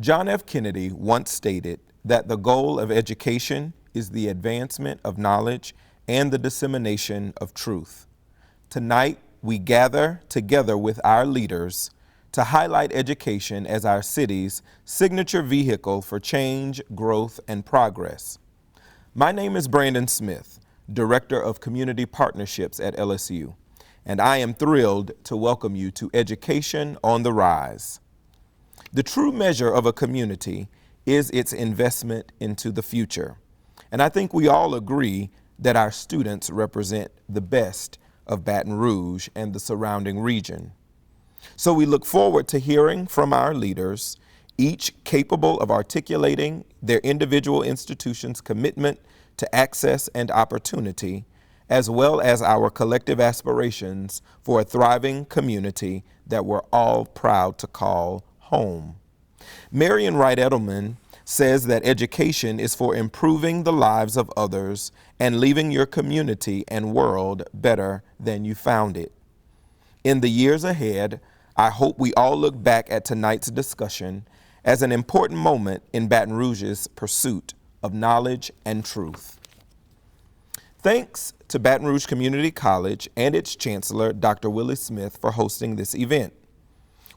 John F. Kennedy once stated that the goal of education is the advancement of knowledge and the dissemination of truth. Tonight, we gather together with our leaders to highlight education as our city's signature vehicle for change, growth, and progress. My name is Brandon Smith, Director of Community Partnerships at LSU, and I am thrilled to welcome you to Education on the Rise. The true measure of a community is its investment into the future, and I think we all agree that our students represent the best of Baton Rouge and the surrounding region. So we look forward to hearing from our leaders, each capable of articulating their individual institutions' commitment to access and opportunity, as well as our collective aspirations for a thriving community that we're all proud to call home. Marian Wright Edelman says that education is for improving the lives of others and leaving your community and world better than you found it. In the years ahead, I hope we all look back at tonight's discussion as an important moment in Baton Rouge's pursuit of knowledge and truth. Thanks to Baton Rouge Community College and its Chancellor, Dr. Willie Smith, for hosting this event.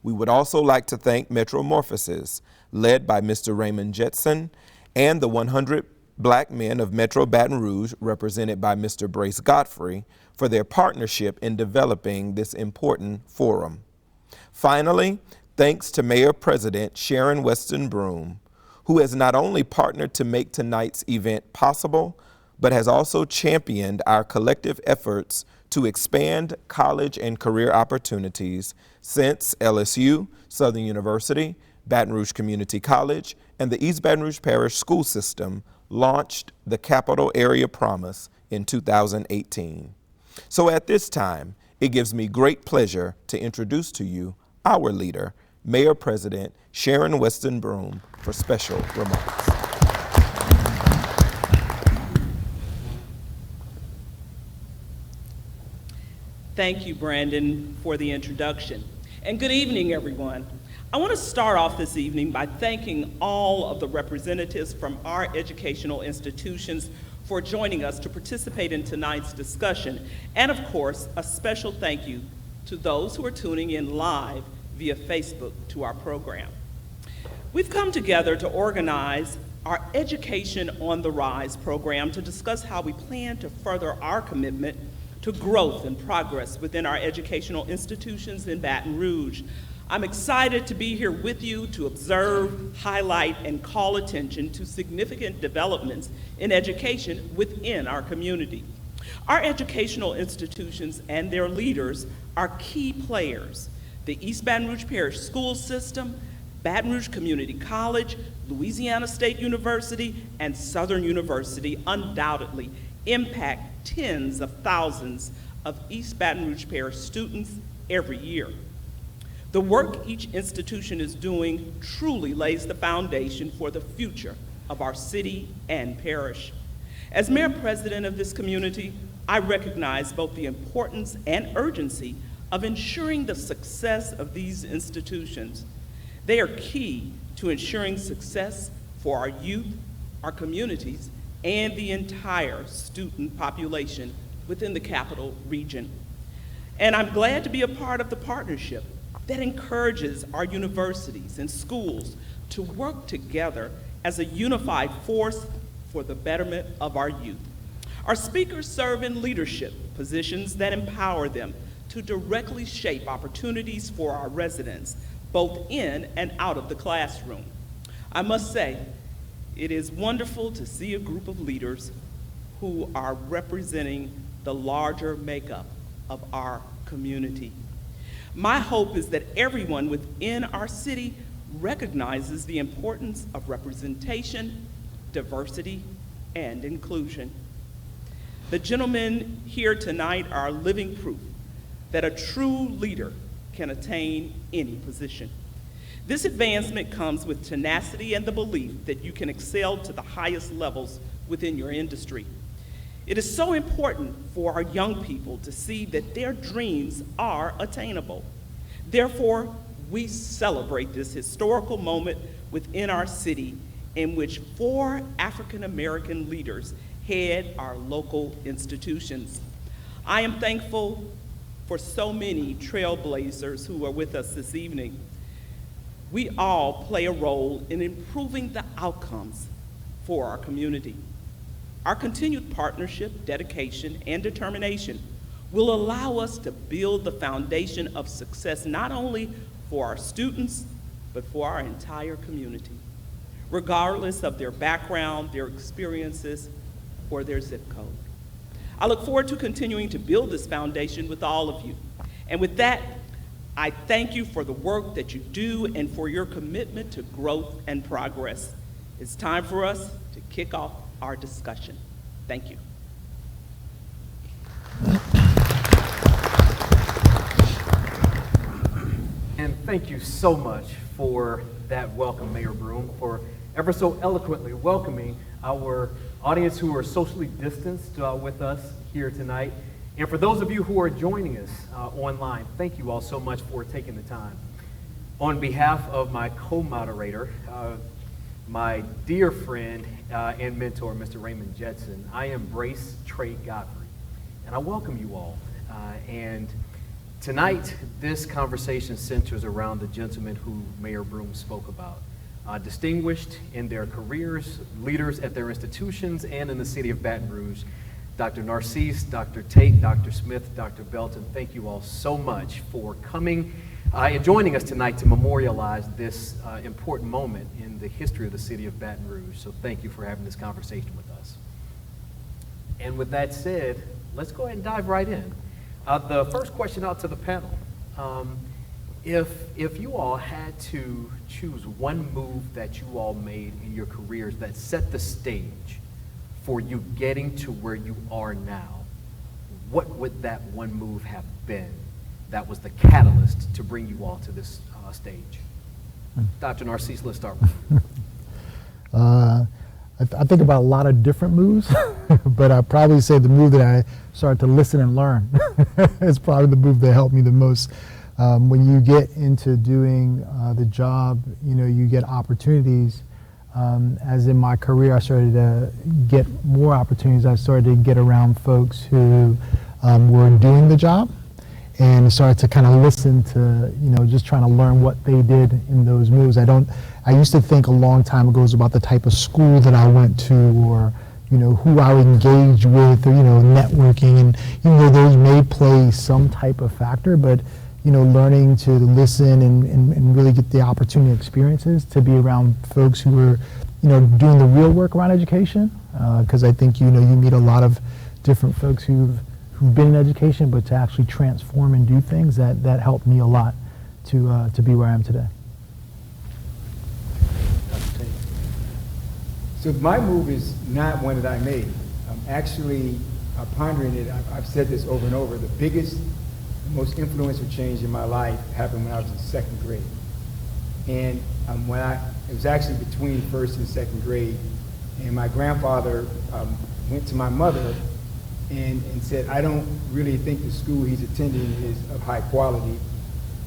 We would also like to thank MetroMorphosis, led by Mr. Raymond Jetson, and the 100 Black men of Metro Baton Rouge, represented by Mr. Godfrey, for their partnership in developing this important forum. Finally, thanks to Mayor President Sharon Broome, who has not only partnered to make tonight's event possible, but has also championed our collective efforts to expand college and career opportunities since LSU, Southern University, Baton Rouge Community College, and the East Baton Rouge Parish school system launched the Capital Area Promise in 2018. So at this time, it gives me great pleasure to introduce to you our leader, Mayor President Sharon Broome, for special remarks. Thank you, Brandon, for the introduction. And good evening, everyone. I want to start off this evening by thanking all of the representatives from our educational institutions for joining us to participate in tonight's discussion. And of course, a special thank you to those who are tuning in live via Facebook to our program. We've come together to organize our Education on the Rise program to discuss how we plan to further our commitment to growth and progress within our educational institutions in Baton Rouge. I'm excited to be here with you to observe, highlight, and call attention to significant developments in education within our community. Our educational institutions and their leaders are key players. The East Baton Rouge Parish school system, Baton Rouge Community College, Louisiana State University, and Southern University undoubtedly impact tens of thousands of East Baton Rouge Parish students every year. The work each institution is doing truly lays the foundation for the future of our city and parish. As Mayor President of this community, I recognize both the importance and urgency of ensuring the success of these institutions. They are key to ensuring success for our youth, our communities, and the entire student population within the capital region. And I'm glad to be a part of the partnership that encourages our universities and schools to work together as a unified force for the betterment of our youth. Our speakers serve in leadership positions that empower them to directly shape opportunities for our residents, both in and out of the classroom. I must say, it is wonderful to see a group of leaders who are representing the larger makeup of our community. My hope is that everyone within our city recognizes the importance of representation, diversity, and inclusion. The gentlemen here tonight are living proof that a true leader can attain any position. This advancement comes with tenacity and the belief that you can excel to the highest levels within your industry. It is so important for our young people to see that their dreams are attainable. Therefore, we celebrate this historical moment within our city in which 4 African American leaders head our local institutions. I am thankful for so many trailblazers who are with us this evening. We all play a role in improving the outcomes for our community. Our continued partnership, dedication, and determination will allow us to build the foundation of success not only for our students, but for our entire community, regardless of their background, their experiences, or their zip code. I look forward to continuing to build this foundation with all of you. And with that, I thank you for the work that you do and for your commitment to growth and progress. It's time for us to kick off our discussion. Thank you. And thank you so much for that welcome, Mayor Broome, for ever so eloquently welcoming our audience who are socially distanced with us here tonight. And for those of you who are joining us online, thank you all so much for taking the time. On behalf of my co-moderator, my dear friend and mentor, Mr. Raymond Jetson, I embrace Trey, Godfrey, and I welcome you all. And tonight, this conversation centers around the gentlemen who Mayor Broome spoke about. Distinguished in their careers, leaders at their institutions and in the city of Baton Rouge, Dr. Narcisse, Dr. Tate, Dr. Smith, Dr. Belton, thank you all so much for coming and joining us tonight to memorialize this important moment in the history of the city of Baton Rouge. So thank you for having this conversation with us. And with that said, let's go ahead and dive right in. The first question out to the panel. If you all had to choose one move that you all made in your careers that set the stage for you getting to where you are now, what would that one move have been that was the catalyst to bring you all to this stage? Dr. Narcisse, let's start with you. I think about a lot of different moves, but I'd probably say the move that I started to listen and learn is probably the move that helped me the most. When you get into doing the job, you get opportunities. As in my career, I started to get more opportunities. I started to get around folks who were doing the job and started to kind of listen to, just trying to learn what they did in those moves. I used to think a long time ago about the type of school that I went to or, who I would engage with or, networking. And, those may play some type of factor, but, learning to listen and really get the opportunity experiences to be around folks who are, doing the real work around education. Because I think, you meet a lot of different folks who've been in education, but to actually transform and do things, that helped me a lot to be where I am today. So my move is not one that I made. I'm actually pondering it. I've said this over and over. The biggest, most influential change in my life happened when I was in second grade. And it was actually between first and second grade. And my grandfather went to my mother and said, I don't really think the school he's attending is of high quality,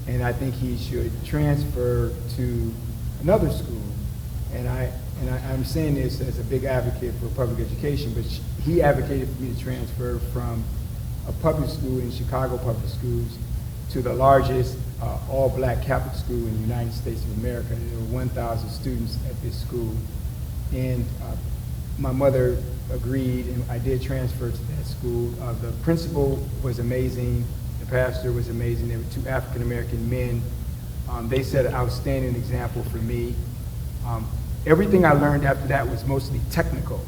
and I think he should transfer to another school. And I'm saying this as a big advocate for public education, but he advocated for me to transfer from a public school in Chicago Public Schools to the largest all-black Catholic school in the United States of America. There were 1,000 students at this school. And my mother agreed, and I did transfer to that school. The principal was amazing. The pastor was amazing. There were 2 African-American men. They set an outstanding example for me. Everything I learned after that was mostly technical.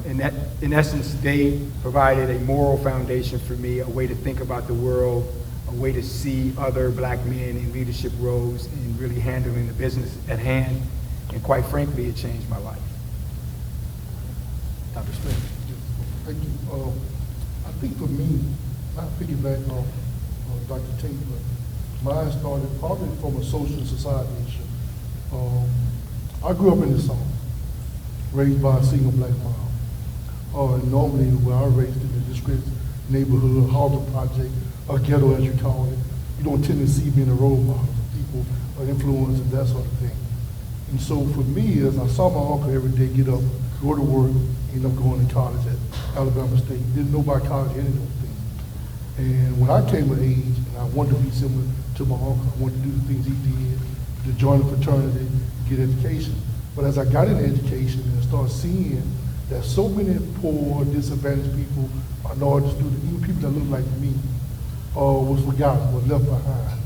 In essence, they provided a moral foundation for me, a way to think about the world, a way to see other black men in leadership roles and really handling the business at hand. And quite frankly, it changed my life. Dr. Smith. Thank you. I think for me, I piggyback on Dr. Tate, but mine started probably from a social society issue. I grew up in the South, raised by a single black mom. Normally, where I was raised in the district neighborhood, housing project, or ghetto as you call it, you don't tend to see being a role model for people or influence and that sort of thing. And so for me, as I saw my uncle every day get up, go to work, end up going to college at Alabama State, didn't know about college, any of those things. And when I came of age, and I wanted to be similar to my uncle, I wanted to do the things he did, to join a fraternity, get education. But as I got into education and started seeing that so many poor, disadvantaged people, minority students, even people that look like me, was forgotten, was left behind.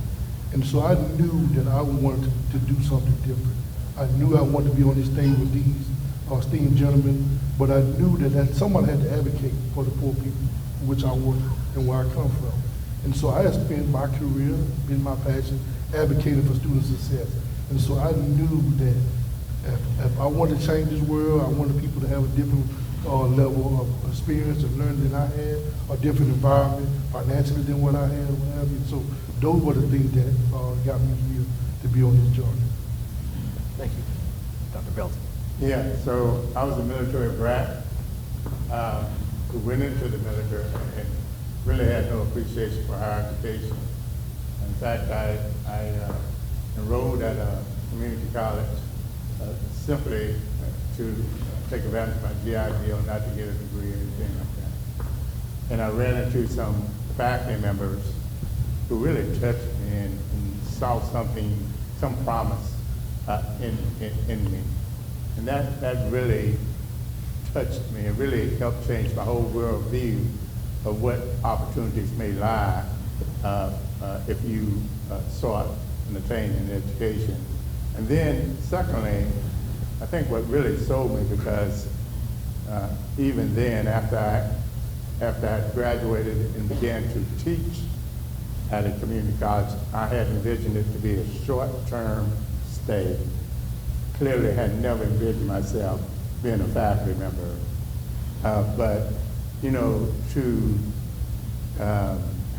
And so I knew that I wanted to do something different. I knew I wanted to be on this stage with these esteemed gentlemen, but I knew that someone had to advocate for the poor people, which I work and where I come from. And so I have spent my career, been my passion, advocating for student success. And so I knew that if I wanted to change this world, I wanted people to have a different level of experience and learning than I had, a different environment financially than what I had, or what have you. So those were the things that got me here to be on this journey. Thank you. Dr. Belton. Yeah, so I was a military brat who went into the military and really had no appreciation for higher education. In fact, I enrolled at a community college simply to take advantage of my GI Bill, not to get a degree or anything like that. And I ran into some faculty members who really touched me and saw something, some promise in me. And that really touched me. It really helped change my whole world view of what opportunities may lie if you sought and attained an education. And then, secondly, I think what really sold me, because even then, after I graduated and began to teach at a community college, I had envisioned it to be a short-term stay. Clearly had never envisioned myself being a faculty member. But, you know, to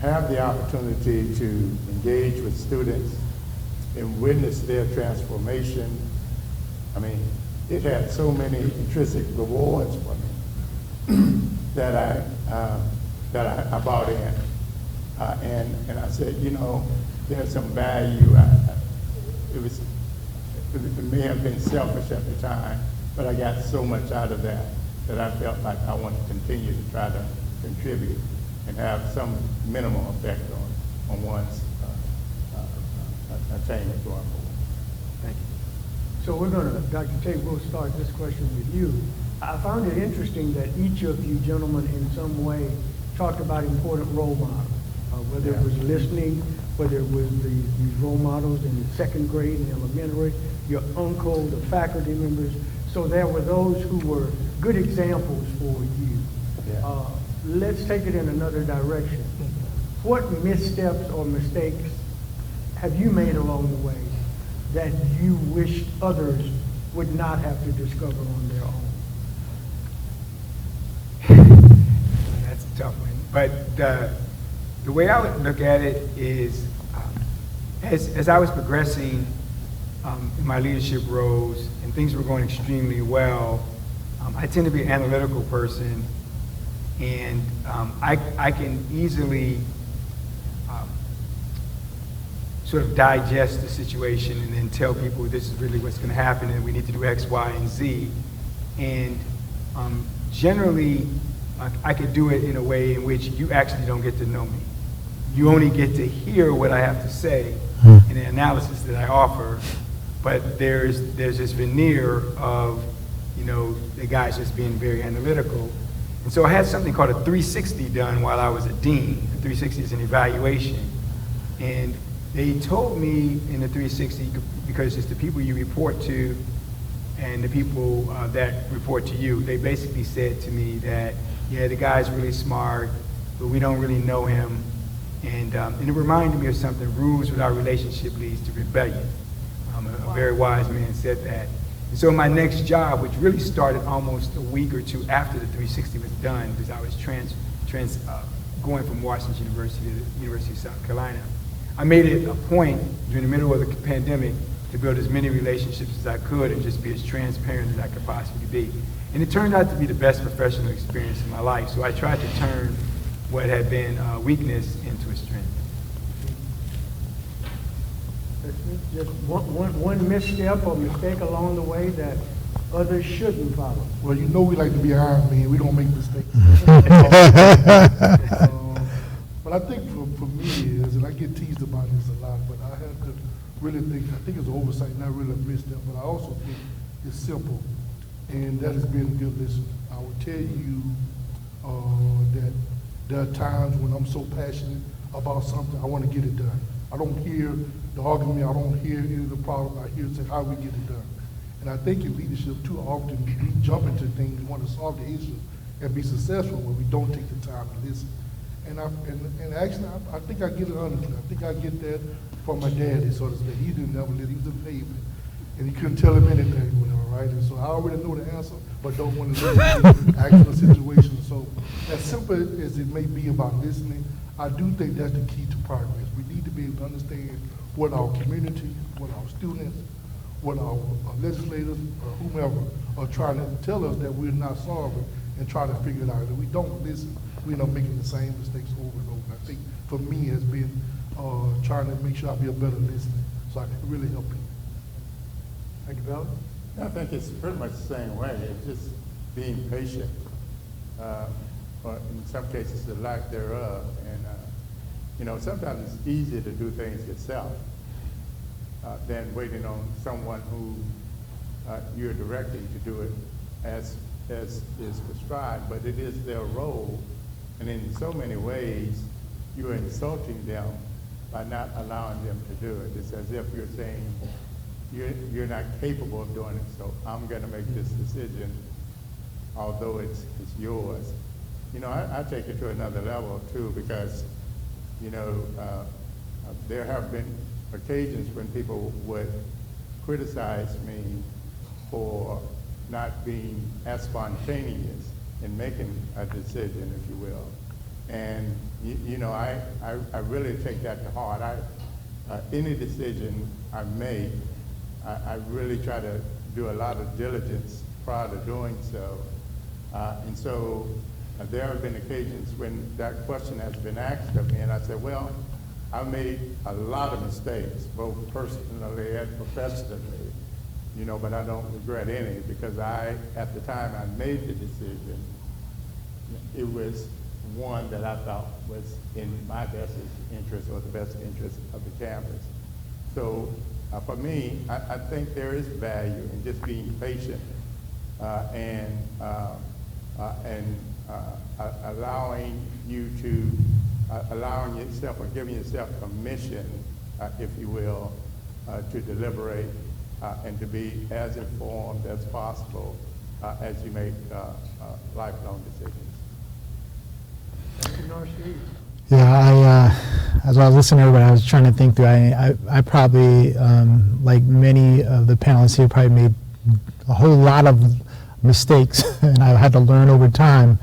have the opportunity to engage with students and witness their transformation, I mean, it had so many intrinsic rewards for me that I bought in. And I said, you know, there's some value. It may have been selfish at the time, but I got so much out of that I felt like I want to continue to try to contribute and have some minimal effect on one's attainment going forward. Thank you. So we're going to, Dr. Tate, we'll start this question with you. I found it interesting that each of you gentlemen in some way talked about important role models, whether it was listening, whether it was these role models in the second grade and elementary, your uncle, the faculty members. So there were those who were good examples for you. Yeah. Let's take it in another direction. What missteps or mistakes have you made along the way that you wish others would not have to discover on their own? That's a tough one. But the way I would look at it is, as I was progressing in my leadership roles and things were going extremely well, I tend to be an analytical person, and I can easily sort of digest the situation and then tell people this is really what's going to happen and we need to do X, Y, and Z. And generally, I could do it in a way in which you actually don't get to know me. You only get to hear what I have to say in the analysis that I offer, but there's this veneer of, you know, the guy's just being very analytical. And so I had something called a 360 done while I was a dean. The 360 is an evaluation. And they told me in the 360, because it's the people you report to and the people that report to you, they basically said to me that, yeah, the guy's really smart, but we don't really know him. And it reminded me of something: rules without relationship leads to rebellion. A very wise man said that. And so my next job, which really started almost a week or two after the 360 was done, because I was going from Washington University to the University of South Carolina, I made it a point during the middle of the pandemic to build as many relationships as I could and just be as transparent as I could possibly be. And it turned out to be the best professional experience in my life. So I tried to turn what had been weakness into a strength. Just one misstep or mistake along the way that others shouldn't follow. Well, you know we like to be Iron Man. We don't make mistakes. But I think for me is, and I get teased about this a lot, but I have to really think, I think it's an oversight, not really a misstep, but I also think it's simple. And that has been a good listen. I will tell you that there are times when I'm so passionate about something, I want to get it done. I don't hear the argument, I don't hear any of the problem, I hear say how we get it done. And I think in leadership too often we jump into things, we want to solve the issue and be successful when we don't take the time to listen. And actually I think I get it honestly. I think I get that from my daddy, so to speak. He didn't never listen, he was a baby. And he couldn't tell him anything, whatever, right? And so I already know the answer, but don't want to listen to actual situations. So as simple as it may be about listening, I do think that's the key to progress. We need to be able to understand what our community, what our students, what our legislators, or whomever are trying to tell us that we're not solving and try to figure it out. If we don't listen, we end up making the same mistakes over and over. I think for me has been trying to make sure I be a better listener so I can really help people. Thank you, Bill. I think it's pretty much the same way. It's just being patient, or in some cases the lack thereof. And sometimes it's easier to do things yourself than waiting on someone who you're directing to do it as is prescribed. But it is their role, and in so many ways, you are insulting them by not allowing them to do it. It's as if you're saying, you're not capable of doing it, so I'm going to make this decision, although it's yours. I take it to another level too, because there have been occasions when people would criticize me for not being as spontaneous in making a decision, if you will. And I really take that to heart. Any decision I make, I really try to do a lot of diligence prior to doing so. And so there have been occasions when that question has been asked of me, and I said, well, I've made a lot of mistakes, both personally and professionally, but I don't regret any, because at the time I made the decision, it was one that I thought was in my best interest or the best interest of the campus. So for me, I think there is value in just being patient and allowing yourself or giving yourself permission, if you will, to deliberate and to be as informed as possible as you make lifelong decisions. Thank you, Narcisse. Yeah, as I was listening to everybody, I was trying to think through. I probably, like many of the panelists here, probably made a whole lot of mistakes, and I had to learn over time.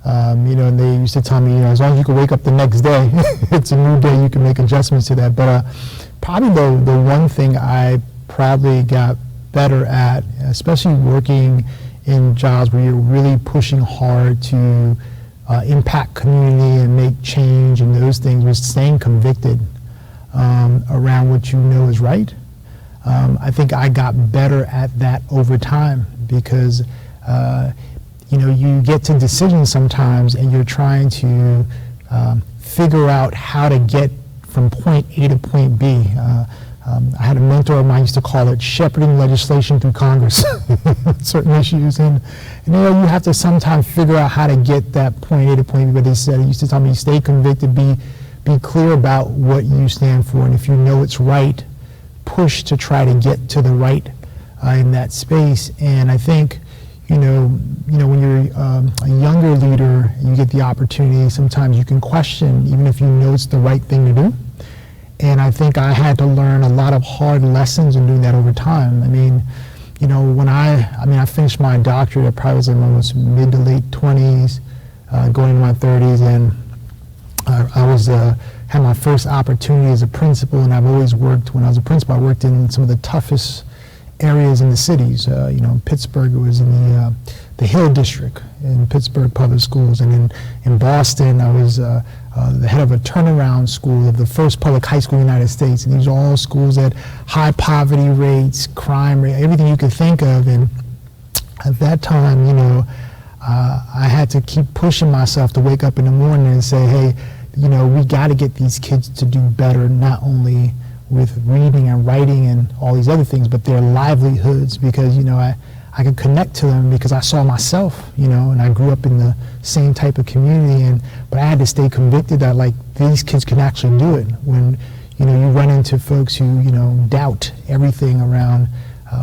And they used to tell me, as long as you can wake up the next day, it's a new day, you can make adjustments to that. But probably the one thing I probably got better at, especially working in jobs where you're really pushing hard to impact community and make change and those things, was staying convicted around what you know is right. I think I got better at that over time, because you get to decisions sometimes and you're trying to figure out how to get from point A to point B. I had a mentor of mine used to call it shepherding legislation through Congress, certain issues. And you have to sometimes figure out how to get that point A to point B. But he used to tell me, stay convicted, be clear about what you stand for. And if you know it's right, push to try to get to the right in that space. And I think, when you're a younger leader and you get the opportunity, sometimes you can question, even if you know it's the right thing to do. And I think I had to learn a lot of hard lessons in doing that over time. I mean, when I finished my doctorate, I probably was in almost mid to late 20s, going into my 30s, and I had my first opportunity as a principal, and I've always worked, when I was a principal, I worked in some of the toughest areas in the cities. Pittsburgh was in the Hill District in Pittsburgh Public Schools. And in Boston, I was the head of a turnaround school of the first public high school in the United States. And these are all schools at high poverty rates, crime rate, everything you could think of. And at that time, you know, I had to keep pushing myself to wake up in the morning and say, hey, you know, we got to get these kids to do better, not only with reading and writing and all these other things, but their livelihoods, because, you know, I could connect to them because I saw myself, you know, and I grew up in the same type of community, but I had to stay convicted that, like, these kids can actually do it. When, you know, you run into folks who, you know, doubt everything around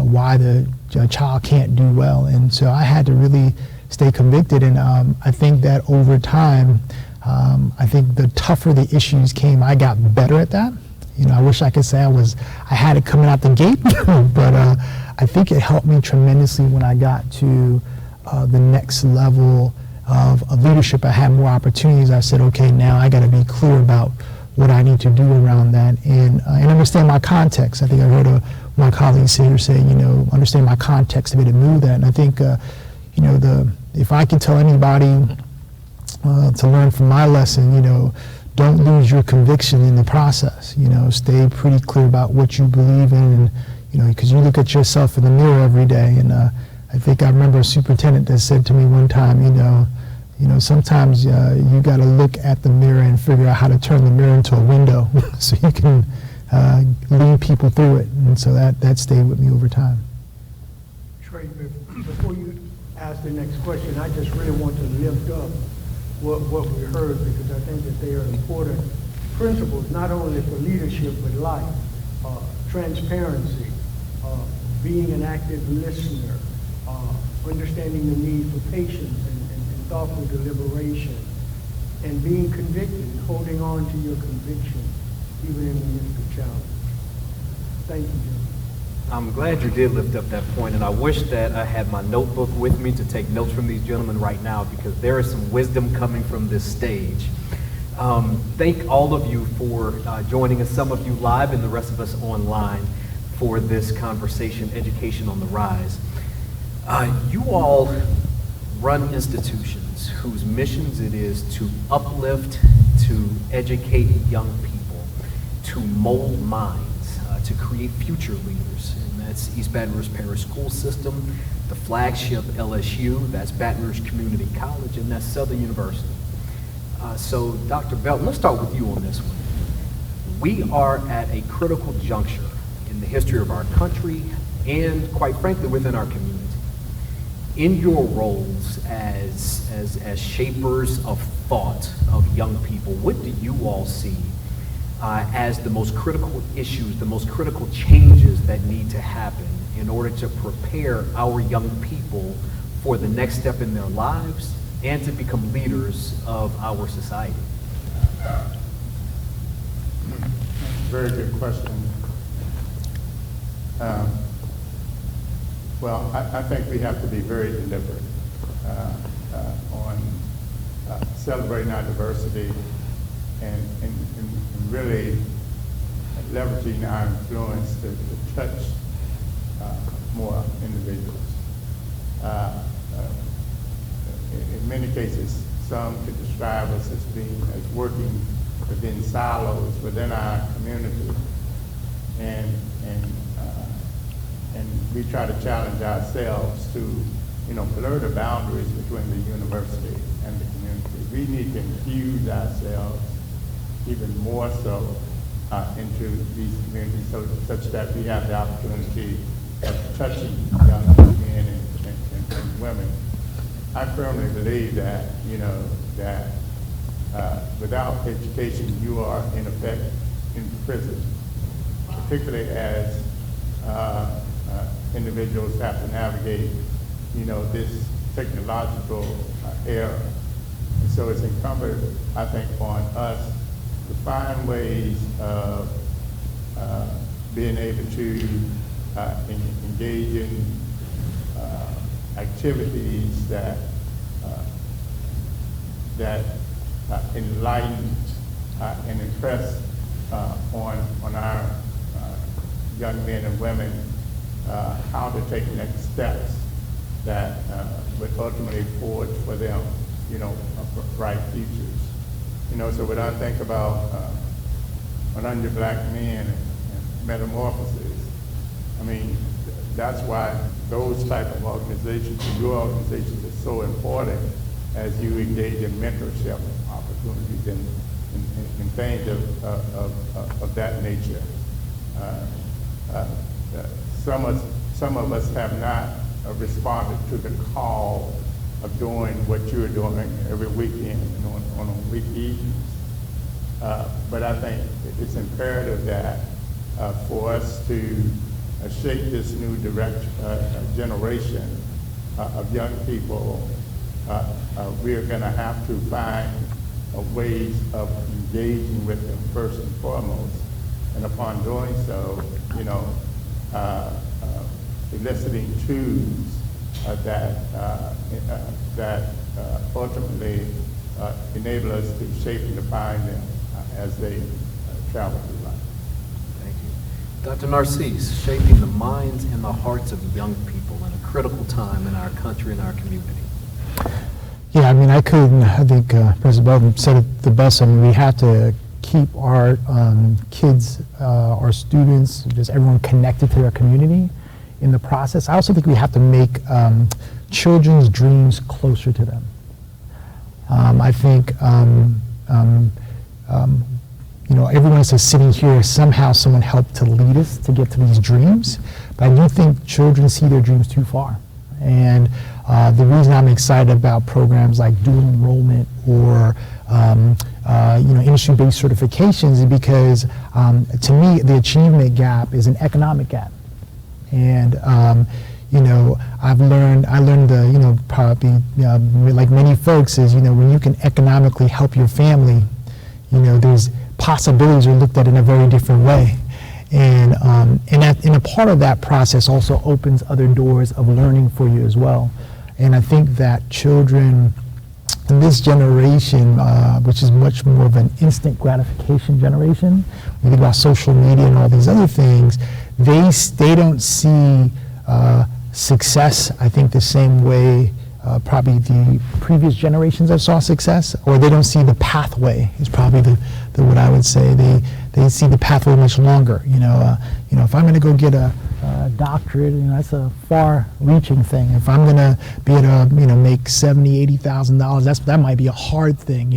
why the child can't do well. And so I had to really stay convicted, and I think that over time, I think the tougher the issues came, I got better at that. You know, I wish I could say I had it coming out the gate, but I think it helped me tremendously when I got to the next level of leadership. I had more opportunities. I said, okay, now I got to be clear about what I need to do around that, and understand my context. I think I heard my colleagues here say, you know, understand my context to be able to move that. And I think, you know, if I can tell anybody to learn from my lesson, you know, don't lose your conviction in the process. You know, stay pretty clear about what you believe in, and, you know, because you look at yourself in the mirror every day. And I think I remember a superintendent that said to me one time, you know, sometimes you got to look at the mirror and figure out how to turn the mirror into a window so you can lead people through it. And so that stayed with me over time. Trey, before you ask the next question, I just really want to lift up what we heard, because I think that they are important principles, not only for leadership, but life. Transparency, being an active listener, understanding the need for patience and thoughtful deliberation, and being convicted, holding on to your conviction, even in the midst of challenge. Thank you, Jim. I'm glad you did lift up that point, and I wish that I had my notebook with me to take notes from these gentlemen right now, because there is some wisdom coming from this stage. Thank all of you for joining us, some of you live and the rest of us online, for this conversation, Education on the Rise. You all run institutions whose missions it is to uplift, to educate young people, to mold minds, to create future leaders. And that's East Baton Rouge Parish School System, the flagship LSU, that's Baton Rouge Community College, and that's Southern University. So Dr. Belton, let's start with you on this one. We are at a critical juncture in the history of our country and, quite frankly, within our community. In your roles as shapers of thought of young people, what do you all see as the most critical issues, the most critical changes that need to happen in order to prepare our young people for the next step in their lives and to become leaders of our society? Very good question. Well, I think we have to be very deliberate on celebrating our diversity and really leveraging our influence to touch more individuals. In many cases, some could describe us as working within silos within our community, and we try to challenge ourselves to, blur the boundaries between the university and the community. We need to infuse ourselves even more so into these communities, such that we have the opportunity of touching young men and women. I firmly believe that, without education, you are in effect in prison, particularly as individuals have to navigate, this technological era. And so it's incumbent, I think, on us to find ways of being able to engage in activities that enlighten and impress on our young men and women how to take next steps that would ultimately forge for them, bright futures. So when I think about 100 Black Men and Metamorphosis, I mean, that's why those type of organizations, and your organizations, are so important as you engage in mentorship opportunities and things of that nature. Some of us have not responded to the call of doing what you're doing every weekend and on week evenings. But I think it's imperative that for us to shape this new generation of young people, we're going to have to find ways of engaging with them first and foremost, and upon doing so, eliciting truths that ultimately enable us to shape and define them as they travel through life. Thank you. Dr. Narcisse, shaping the minds and the hearts of young people in a critical time in our country and our community. Yeah, I mean, I think President Broome said it the best. I mean, we have to keep our kids, our students, just everyone connected to their community in the process. I also think we have to make children's dreams closer to them. I think, everyone is sitting here, somehow someone helped to lead us to get to these dreams, but I do think children see their dreams too far. And the reason I'm excited about programs like dual enrollment or industry-based certifications is because to me the achievement gap is an economic gap. And I learned probably like many folks is when you can economically help your family, there's possibilities are looked at in a very different way. And a part of that process also opens other doors of learning for you as well. And I think that children in this generation, which is much more of an instant gratification generation, when you think about social media and all these other things, they don't see success, I think, the same way probably the previous generations that saw success, or they don't see the pathway is probably the what I would say. They see the pathway much longer. If I'm going to go get a doctorate, that's a far-reaching thing. If I'm going to be able to make $70,000, $80,000, that might be a hard thing.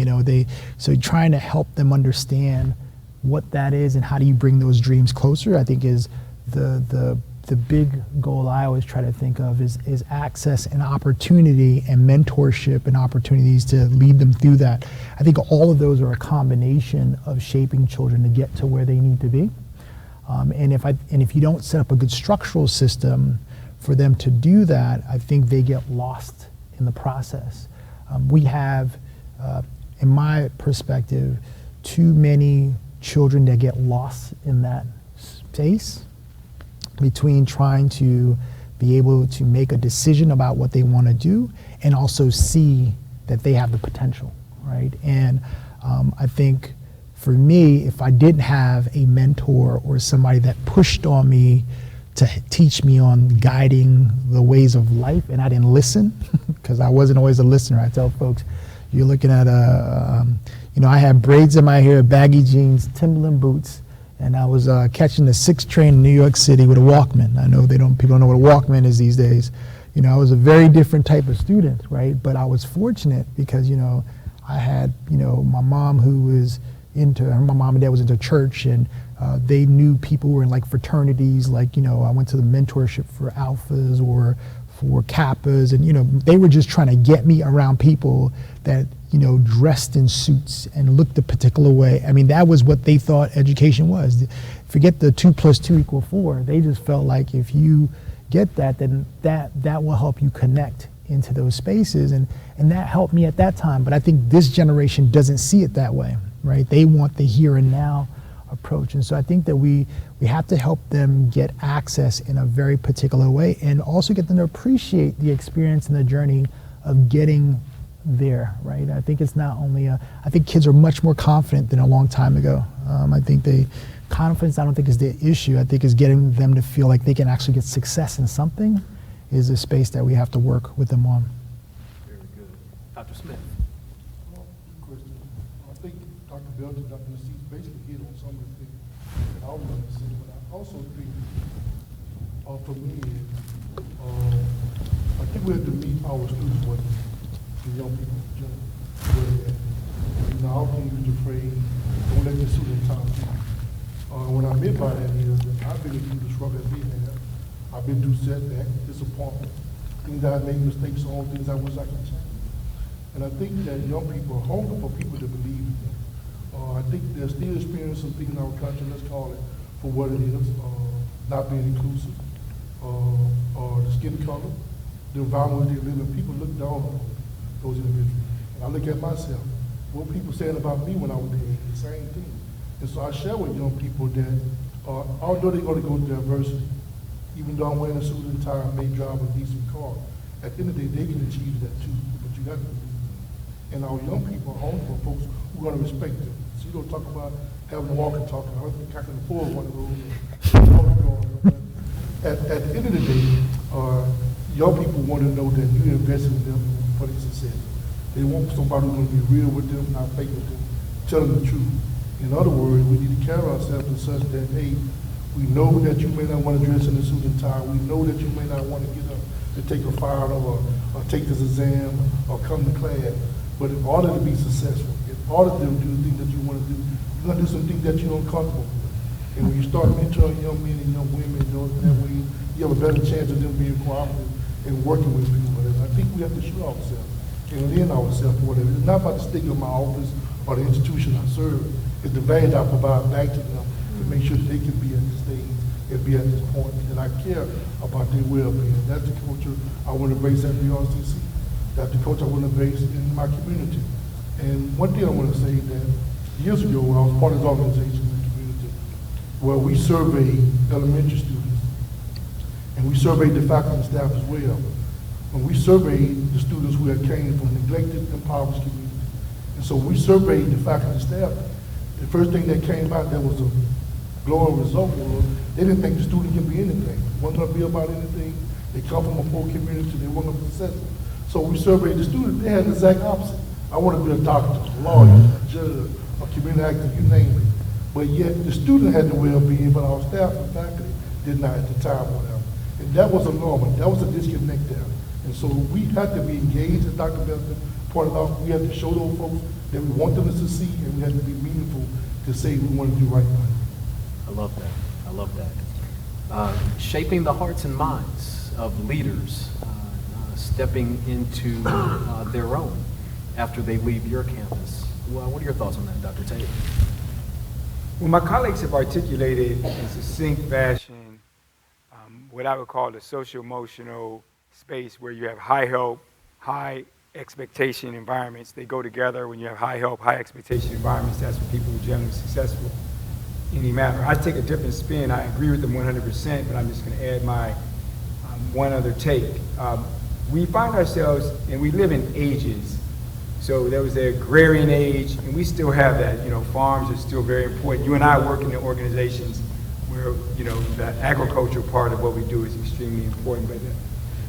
So trying to help them understand what that is and how do you bring those dreams closer, I think is the big goal I always try to think of is access and opportunity and mentorship and opportunities to lead them through that. I think all of those are a combination of shaping children to get to where they need to be. And if you don't set up a good structural system for them to do that, I think they get lost in the process. We have, in my perspective, too many children that get lost in that space between trying to be able to make a decision about what they want to do and also see that they have the potential, right? And I think for me, if I didn't have a mentor or somebody that pushed on me to teach me on guiding the ways of life, and I didn't listen, because I wasn't always a listener. I tell folks, you're looking at I had braids in my hair, baggy jeans, Timberland boots, and I was catching the 6 train in New York City with a Walkman. I know people don't know what a Walkman is these days. I was a very different type of student, right? But I was fortunate because, I had, my mom who was my mom and dad was into church, and they knew people who were in like fraternities, like, I went to the mentorship for Alphas or for Kappas, and, they were just trying to get me around people that, dressed in suits and looked a particular way. I mean, that was what they thought education was. Forget the 2 + 2 = 4. They just felt like if you get that, then that will help you connect into those spaces. And that helped me at that time. But I think this generation doesn't see it that way, right? They want the here and now approach. And so I think that we have to help them get access in a very particular way and also get them to appreciate the experience and the journey of getting there, right? I think it's not only I think kids are much more confident than a long time ago. I think confidence, I don't think is the issue. I think is getting them to feel like they can actually get success in something is a space that we have to work with them on. Very good. Dr. Smith. Question. I think Dr. Belton, Dr. Nassim basically hit on some of the things that I was going to say, but I also think, for me, I think we have to meet our students with the young people in general. Where, you know, our community is afraid, don't let the student time to you. What I meant by that is that I've been through the struggle that they have. I've been through setback, disappointment, things that I made mistakes on, things I wish I could change. And I think that young people are hungry for people to believe in them. I think they're still experiencing things in our country, let's call it for what it is, not being inclusive, or the skin color, the environment they live in. People look down on those individuals. And I look at myself, what people saying about me when I was there, the same thing. And so I share with young people that although they're going to go to diversity, even though I'm wearing a suit and tie and may drive a decent car, at the end of the day, they can achieve that too, but you got to believe in them. And our young people are hungry for folks who are going to respect them. So you don't talk about having a walk and talk. I don't think I can afford one of those. At the end of the day, young people want to know that you invest in them for their success. They want somebody who's going to be real with them, not fake with them, tell them the truth. In other words, we need to carry ourselves in such that, hey, we know that you may not want to dress in a suit and tie. We know that you may not want to get up and take a fire or take this exam or come to class. But in order to be successful, in order to do the things that you want to do, you're going to do some things that you're uncomfortable with. And when you start mentoring young men and young women, you know, that way you have a better chance of them being cooperative and working with people. And I think we have to shoot ourselves and lean ourselves for whatever. It's not about the stigma of my office or the institution I serve. It's the value I provide back to them to make sure that they can be at this stage and be at this point, and I care about their well-being. That's the culture I want to embrace at BRCC. That's the culture I want to embrace in my community. And one thing I want to say that years ago, I was part of this organization in the community where we surveyed elementary students, and we surveyed the faculty and staff as well. When we surveyed the students who had came from neglected, impoverished communities, and so we surveyed the faculty and staff. The first thing that came out that was a glowing result was they didn't think the student can be anything. They weren't going to be about anything. They come from a poor community, they weren't going to be successful. So we surveyed the students, they had the exact opposite. I want to be a doctor, a lawyer, a judge, a community actor, you name it. But yet the student had the well-being, but our staff and faculty did not at the time or whatever. And that was alarming. That was a disconnect there. And so we had to be engaged, as Dr. Belton pointed out. We had to show those folks that we want them to succeed, and we had to be meaningful to say we want to do right by them. I love that. I love that. Shaping the hearts and minds of leaders, stepping into their own after they leave your campus. Well, what are your thoughts on that, Dr. Tate? Well, my colleagues have articulated in succinct fashion what I would call the social-emotional space where you have high help, high expectation environments. They go together. When you have high help, high expectation environments, that's when people are generally successful in any matter. I take a different spin. I agree with them 100%, but I'm just going to add my one other take. We find ourselves, and we live in ages. So there was the agrarian age, and we still have that. You know, farms are still very important. You and I work in the organizations where, you know, the agricultural part of what we do is extremely important. But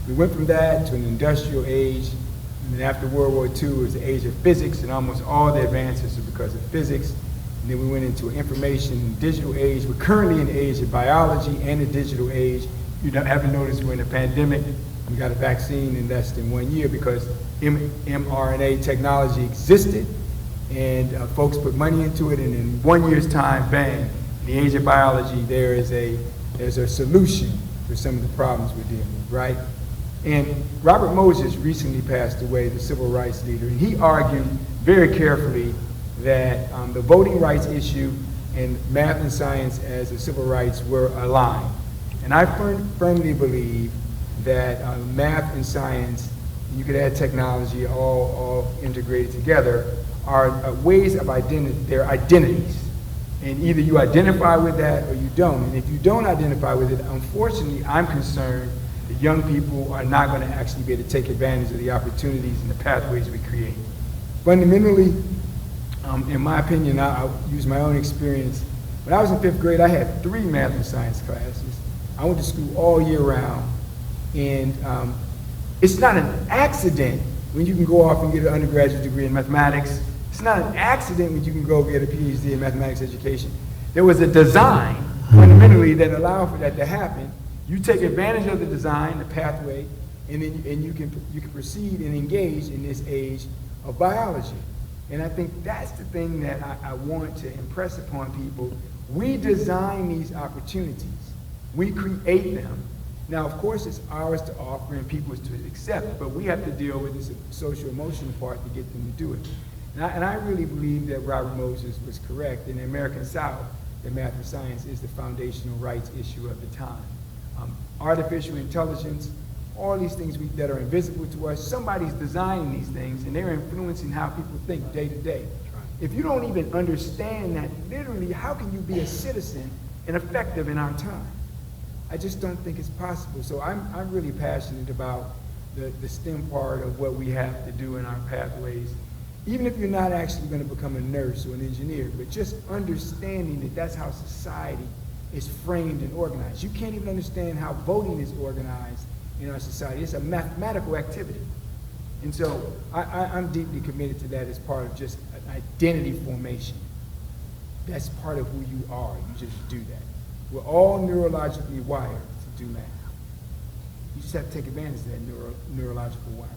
we went from that to an industrial age, and then after World War II, it was the age of physics, and almost all the advances are because of physics. And then we went into an information and digital age. We're currently in the age of biology and the digital age. You haven't noticed we're in a pandemic. We got a vaccine in less than 1 year because mRNA technology existed, and folks put money into it, and in 1 year's time, bang, in the age of biology, there's a solution for some of the problems we're dealing with, right? And Robert Moses recently passed away, the civil rights leader, and he argued very carefully that the voting rights issue and math and science as the civil rights were aligned. And I firmly believe that math and science, you could add technology, all integrated together, are ways of identity. They're identities. And either you identify with that or you don't. And if you don't identify with it, unfortunately, I'm concerned that young people are not going to actually be able to take advantage of the opportunities and the pathways we create. Fundamentally, in my opinion, I'll use my own experience. When I was in 5th grade, I had 3 math and science classes. I went to school all year round. And it's not an accident when you can go off and get an undergraduate degree in mathematics. It's not an accident when you can go get a PhD in mathematics education. There was a design, fundamentally, that allowed for that to happen. You take advantage of the design, the pathway, and then you can proceed and engage in this age of biology. And I think that's the thing that I want to impress upon people. We design these opportunities. We create them. Now, of course, it's ours to offer and people's to accept, but we have to deal with this social emotional part to get them to do it. And I really believe that Robert Moses was correct. In the American South, that math and science is the foundational rights issue of the time. Artificial intelligence, all these things that are invisible to us, somebody's designing these things, and they're influencing how people think day to day. If you don't even understand that, literally, how can you be a citizen and effective in our time? I just don't think it's possible. So I'm really passionate about the STEM part of what we have to do in our pathways, even if you're not actually going to become a nurse or an engineer, but just understanding that that's how society is framed and organized. You can't even understand how voting is organized in our society. It's a mathematical activity. And so I'm deeply committed to that as part of just an identity formation. That's part of who you are. You just do that. We're all neurologically wired to do math. You just have to take advantage of that neurological wiring.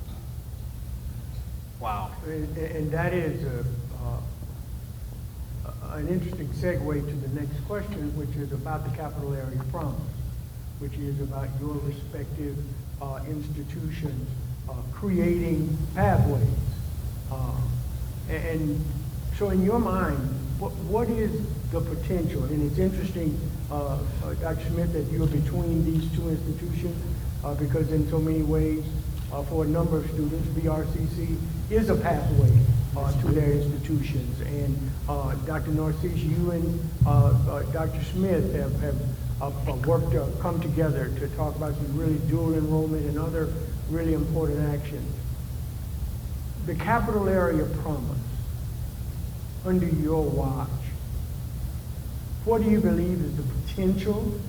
Wow. And that is an interesting segue to the next question, which is about the capital area promise, which is about your respective institutions creating pathways. And so in your mind, what is the potential? And it's interesting, Dr. Smith, that you're between these two institutions because in so many ways, for a number of students, BRCC is a pathway to their institutions. And Dr. Narcisse, you and Dr. Smith have worked to come together to talk about the really dual enrollment and other really important actions. The capital area promise, under your watch, what do you believe is the potential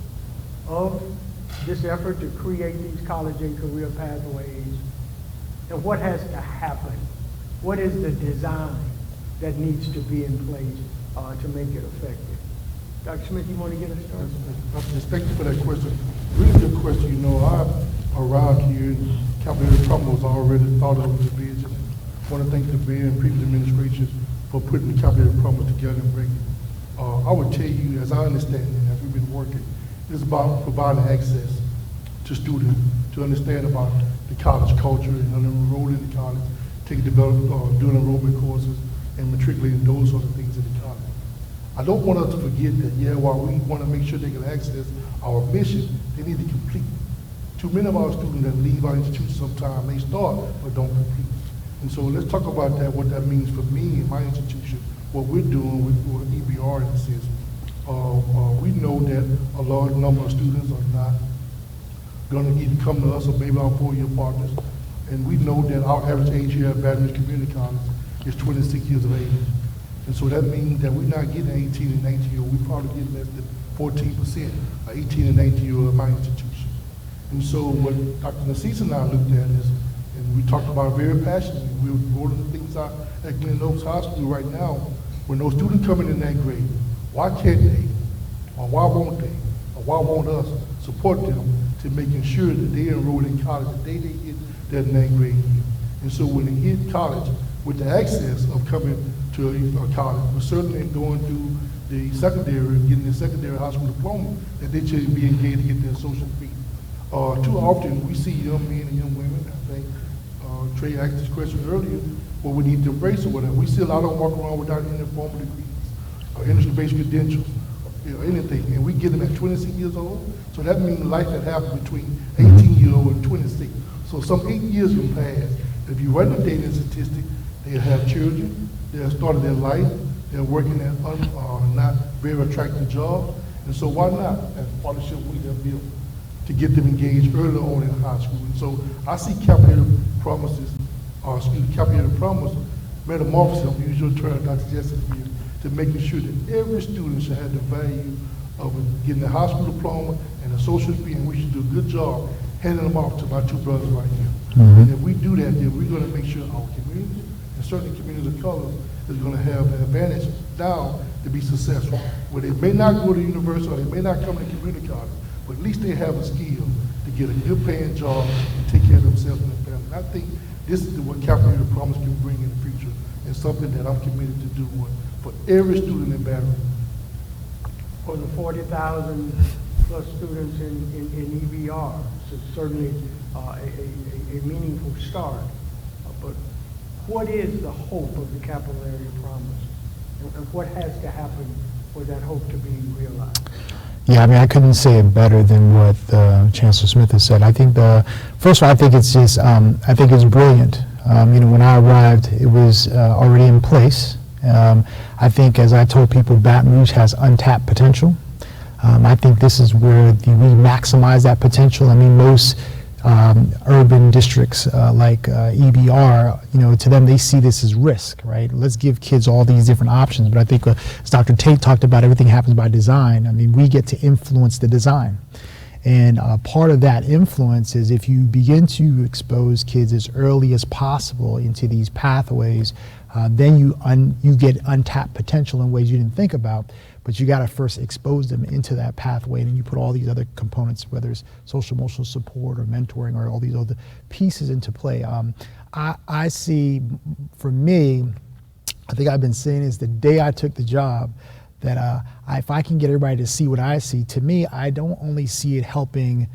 of this effort to create these college and career pathways, and what has to happen? What is the design that needs to be in place to make it effective? Dr. Smith, you want to get us started? Thank you for that question. Really good question. You know, I arrived here and capital area promise was already thought of as a vision. I want to thank the mayor and previous administrations for putting the capital area promise together and bringing it. I would tell you, as I understand it, as we've been working, it's about providing access to students to understand about the college culture and enroll in the college, doing enrollment courses and matriculating those sort of things in the college. I don't want us to forget that, while we want to make sure they can access our mission, they need to complete. Too many of our students that leave our institution sometimes, they start but don't complete. And so let's talk about that, what that means for me and my institution, what we're doing with EBR in a sense. We know that a large number of students are not going to either come to us or maybe our four-year partners. And we know that our average age here at Baton Rouge Community College is 26 years of age. And so that means that we're not getting 18 and 19 year olds. We probably get less than 14% of 18 and 19 year olds at my institution. And so what Dr. Narcisse and I looked at is, and we talked about it very passionately, we were rolling the things out at Glen Oaks High School right now. When those students coming in that grade, why can't they, or why won't they, or why won't us support them to making sure that they enroll in college the day they hit that 9th grade year? And so when they hit college with the access of coming to a college, but certainly going through the secondary, getting the secondary high school diploma, that they should be engaged to get their social feet. Too often we see young men and young women, I think Trey asked this question earlier, what we need to embrace or whatever. We see a lot of them walk around without any formal degrees, or industry-based credentials, or anything, and we get them at 26 years old. So that means life had happened between 18-year-old and 26. So some 8 years will pass. If you run the data statistic, they'll have children, they'll start their life, they're working at not very attractive jobs, and so why not, as partnership we have built, to get them engaged early on in high school. And so I see capital promises, capital promise, MetroMorphosis, I'm using your term, Dr. Jetson, here, to making sure that every student should have the value of getting a high school diploma and a social degree, and we should do a good job handing them off to my two brothers right here. Mhm. And if we do that, then we're gonna make sure our community, and certainly communities of color, is gonna have an advantage now to be successful. Where they may not go to university or they may not come to community college, but at least they have a skill to get a good paying job and take care of themselves and their family. And I think this is what Capital Promise can bring in the future, and something that I'm committed to do for every student in Baton Rouge. For the 40,000 plus students in EBR, so certainly a meaningful start. But what is the hope of the Capital Area Promise? And what has to happen for that hope to be realized? Yeah, I mean, I couldn't say it better than what Chancellor Smith has said. I think first of all, I think it's just, I think it's brilliant. When I arrived, it was already in place. I think, as I told people, Baton Rouge has untapped potential. I think this is where we maximize that potential. I mean, most urban districts like EBR, to them, they see this as risk, right? Let's give kids all these different options. But I think, as Dr. Tate talked about, everything happens by design. I mean, we get to influence the design. And part of that influence is if you begin to expose kids as early as possible into these pathways, then you get untapped potential in ways you didn't think about. But you got to first expose them into that pathway, and then you put all these other components, whether it's social emotional support or mentoring or all these other pieces into play. I see, for me, I think I've been saying is the day I took the job, that if I can get everybody to see what I see, to me, I don't only see it helping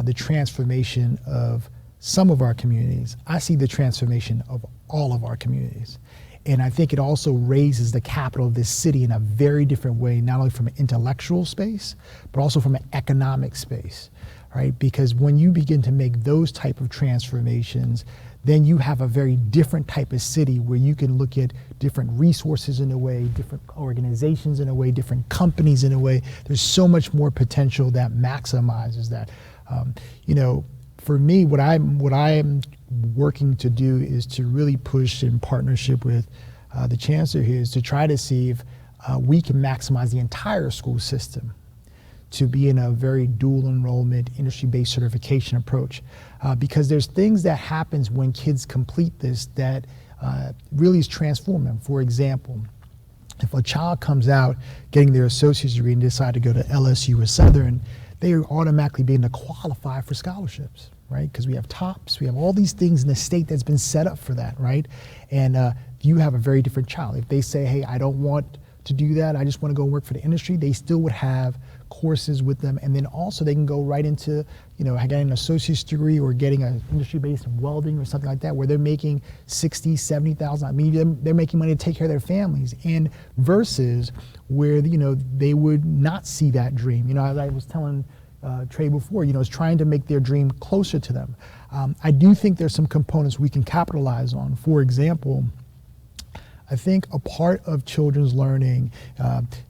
the transformation of some of our communities, I see the transformation of all of our communities. And I think it also raises the capital of this city in a very different way, not only from an intellectual space, but also from an economic space, right? Because when you begin to make those type of transformations, then you have a very different type of city where you can look at different resources in a way, different organizations in a way, different companies in a way. There's so much more potential that maximizes that. For me, what I'm working to do is to really push in partnership with the chancellor here is to try to see if we can maximize the entire school system to be in a very dual enrollment, industry-based certification approach. Because there's things that happens when kids complete this that really is transformative. For example, if a child comes out getting their associate's degree and decide to go to LSU or Southern, they are automatically being to qualify for scholarships, right? Because we have TOPS, we have all these things in the state that's been set up for that, right? And you have a very different child. If they say, hey, I don't want to do that, I just want to go work for the industry, they still would have courses with them, and then also they can go right into, getting an associate's degree or getting an industry-based welding or something like that, where they're making $60,000, $70,000. I mean, they're making money to take care of their families, and versus where they would not see that dream. As I was telling Trey before, is trying to make their dream closer to them. I do think there's some components we can capitalize on. For example, I think a part of children's learning,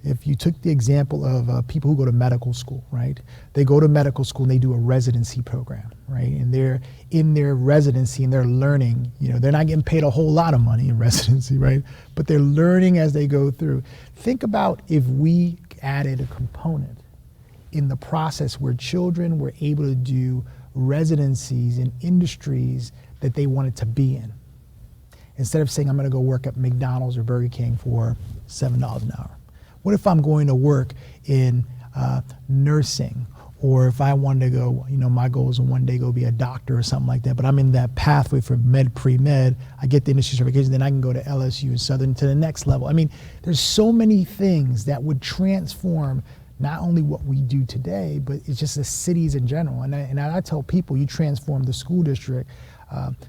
if you took the example of people who go to medical school, right? They go to medical school and they do a residency program, right? And they're in their residency and they're learning, they're not getting paid a whole lot of money in residency, right? But they're learning as they go through. Think about if we added a component in the process where children were able to do residencies in industries that they wanted to be in. Instead of saying, I'm going to go work at McDonald's or Burger King for $7 an hour. What if I'm going to work in nursing? Or if I wanted to go, my goal is to one day go be a doctor or something like that, but I'm in that pathway for pre-med, I get the industry certification, then I can go to LSU and Southern to the next level. I mean, there's so many things that would transform not only what we do today, but it's just the cities in general. And I tell people, you transform the school district,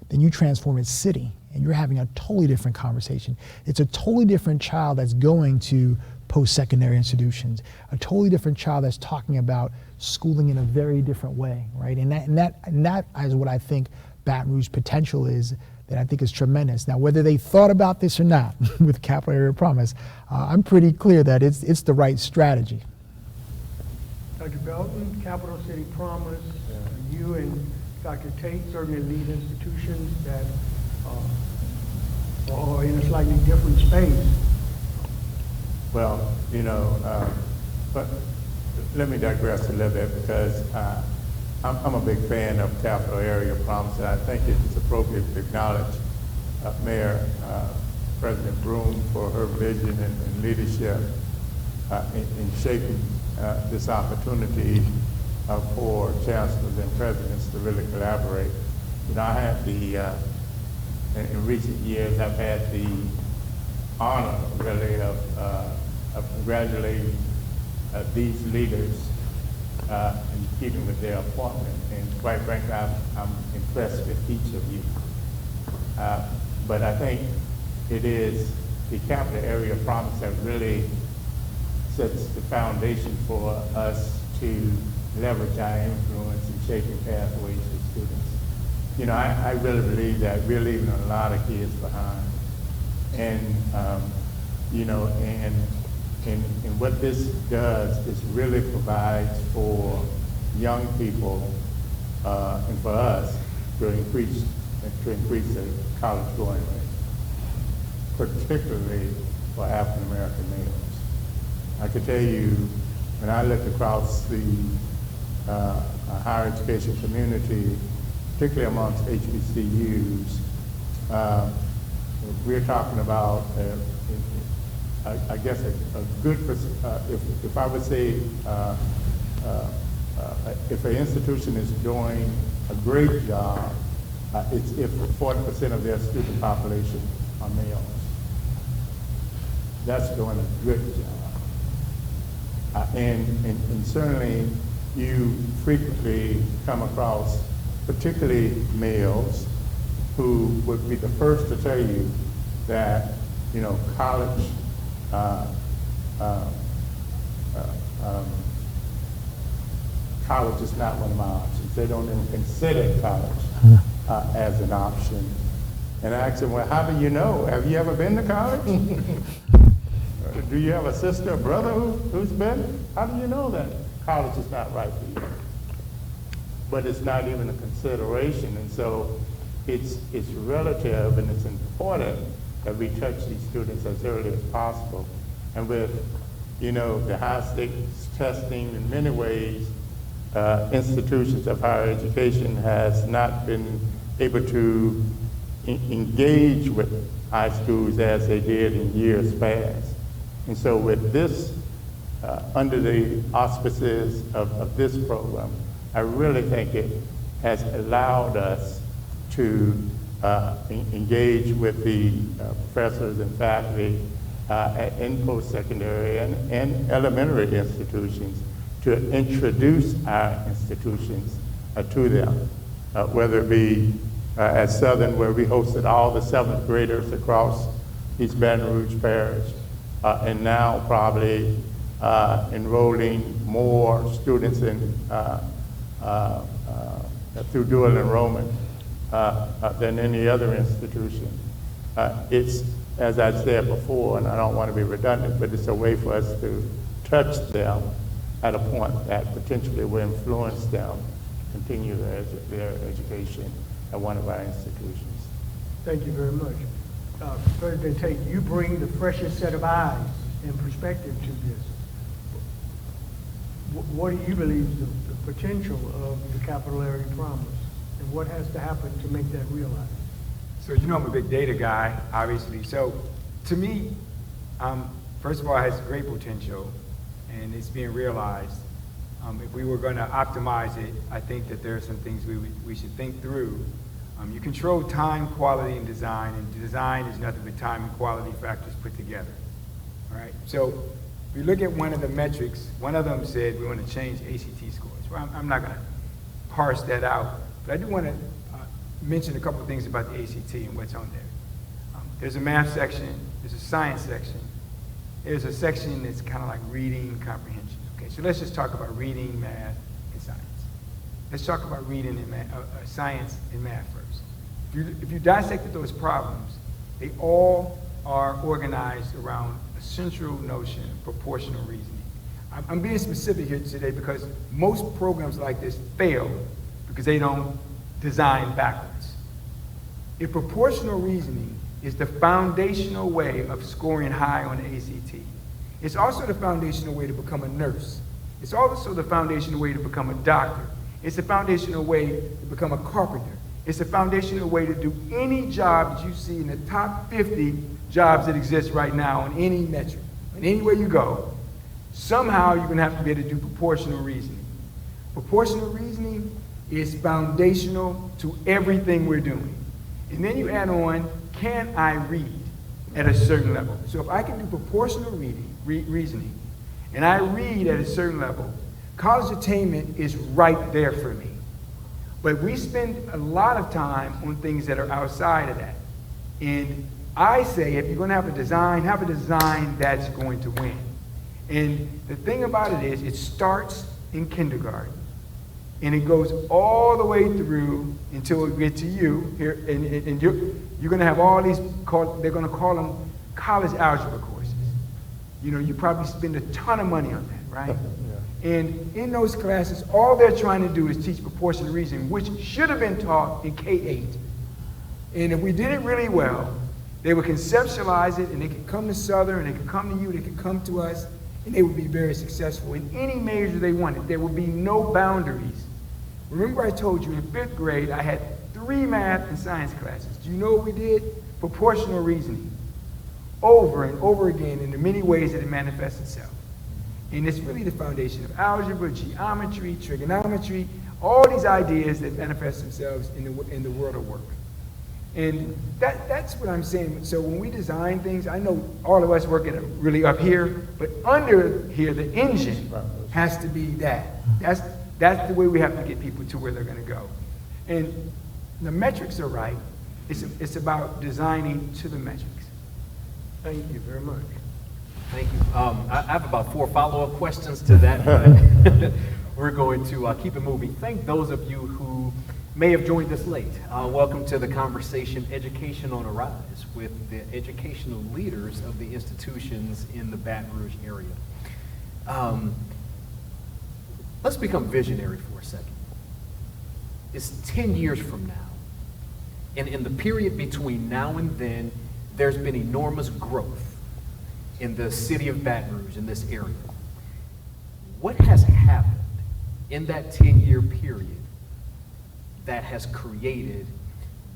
then you transform its city. And you're having a totally different conversation. It's a totally different child that's going to post-secondary institutions, a totally different child that's talking about schooling in a very different way, right? And that is what I think Baton Rouge potential is, that I think is tremendous. Now, whether they thought about this or not with Capital Area Promise, I'm pretty clear that it's the right strategy. Dr. Belton, Capital City Promise, you and Dr. Tate certainly lead institutions that or in a slightly different space. Well, but let me digress a little bit, because I'm a big fan of capital area promise, and I think it's appropriate to acknowledge Mayor President Broome for her vision and leadership in shaping this opportunity for chancellors and presidents to really collaborate. You know, I had in recent years, I've had the honor, really, of congratulating these leaders in keeping with their appointment. And quite frankly, I'm impressed with each of you. But I think it is the capital area promise that really sets the foundation for us to leverage our influence in shaping pathways for students. You know, I really believe that we're leaving a lot of kids behind. And, you know, and what this does is really provides for young people and for us to increase the college going rate, particularly for African American males. I can tell you, when I look across the higher education community, particularly amongst HBCUs, we're talking about, I guess, a good, if I would say, if an institution is doing a great job, it's if 40% of their student population are males. That's doing a good job. And certainly you frequently come across, particularly males, who would be the first to tell you that, you know, college college is not one of my options. They don't even consider college as an option. And I asked them, well, how do you know? Have you ever been to college? Do you have a sister or brother who's been? How do you know that college is not right for you? But it's not even a consideration. And so it's relative, and it's important that we touch these students as early as possible. And with, you know, the high stakes testing, in many ways, institutions of higher education has not been able to engage with high schools as they did in years past. And so with this, under the auspices of this program, I really think it has allowed us to engage with the professors and faculty in post-secondary and elementary institutions to introduce our institutions to them, whether it be at Southern, where we hosted all the 7th graders across East Baton Rouge Parish, and now probably enrolling more students in through dual enrollment than any other institution. It's, as I said before, and I don't want to be redundant, but it's a way for us to touch them at a point that potentially will influence them to continue their education at one of our institutions. Thank you very much. President Tate, you bring the freshest set of eyes and perspective to this. What do you believe is the potential of the capital area promise, and what has to happen to make that realized? So, you know, I'm a big data guy, obviously. So to me, first of all, it has great potential, and it's being realized. If we were going to optimize it, I think that there are some things we should think through. You control time, quality, and design is nothing but time and quality factors put together. All right. So if you look at one of the metrics, one of them said we want to change ACT scores. Well, I'm not going to parse that out, but I do want to mention a couple of things about the ACT and what's on there. There's a math section, there's a science section, there's a section that's kind of like reading comprehension. Okay, so let's just talk about reading, math, and science. Let's talk about reading and science and math first. If you dissected those problems, they all are organized around a central notion of proportional reasoning. I'm being specific here today because most programs like this fail because they don't design backwards. If proportional reasoning is the foundational way of scoring high on the ACT, it's also the foundational way to become a nurse. It's also the foundational way to become a doctor. It's a foundational way to become a carpenter. It's a foundational way to do any job that you see in the top 50 jobs that exist right now on any metric. And anywhere you go, somehow you're going to have to be able to do proportional reasoning. Proportional reasoning is foundational to everything we're doing. And then you add on, can I read at a certain level? So if I can do proportional reasoning, and I read at a certain level, college attainment is right there for me. But we spend a lot of time on things that are outside of that. And I say, if you're going to have a design that's going to win. And the thing about it is, it starts in kindergarten. And it goes all the way through until we get to you here, and you're going to have all these, they're going to call them college algebra courses. You know, you probably spend a ton of money on that, right? Yeah. And in those classes, all they're trying to do is teach proportional reasoning, which should have been taught in K-8. And if we did it really well, they would conceptualize it, and they could come to Southern, and they could come to you, they could come to us, and they would be very successful in any major they wanted. There would be no boundaries. Remember I told you in 5th grade, I had 3 math and science classes. Do you know what we did? Proportional reasoning. Over and over again in the many ways that it manifests itself. And it's really the foundation of algebra, geometry, trigonometry, all these ideas that manifest themselves in the world of work. And that's what I'm saying. So when we design things, I know all of us work at it really up here, but under here, the engine has to be that. That's the way we have to get people to where they're going to go. And the metrics are right. It's about designing to the metrics. Thank you very much. Thank you. I have about 4 follow-up questions to that, but we're going to keep it moving. Thank those of you who may have joined us late. Welcome to the conversation, Education on a Rise, with the educational leaders of the institutions in the Baton Rouge area. Let's become visionary for a second. It's 10 years from now. And in the period between now and then, there's been enormous growth in the city of Baton Rouge, in this area. What has happened in that 10-year period that has created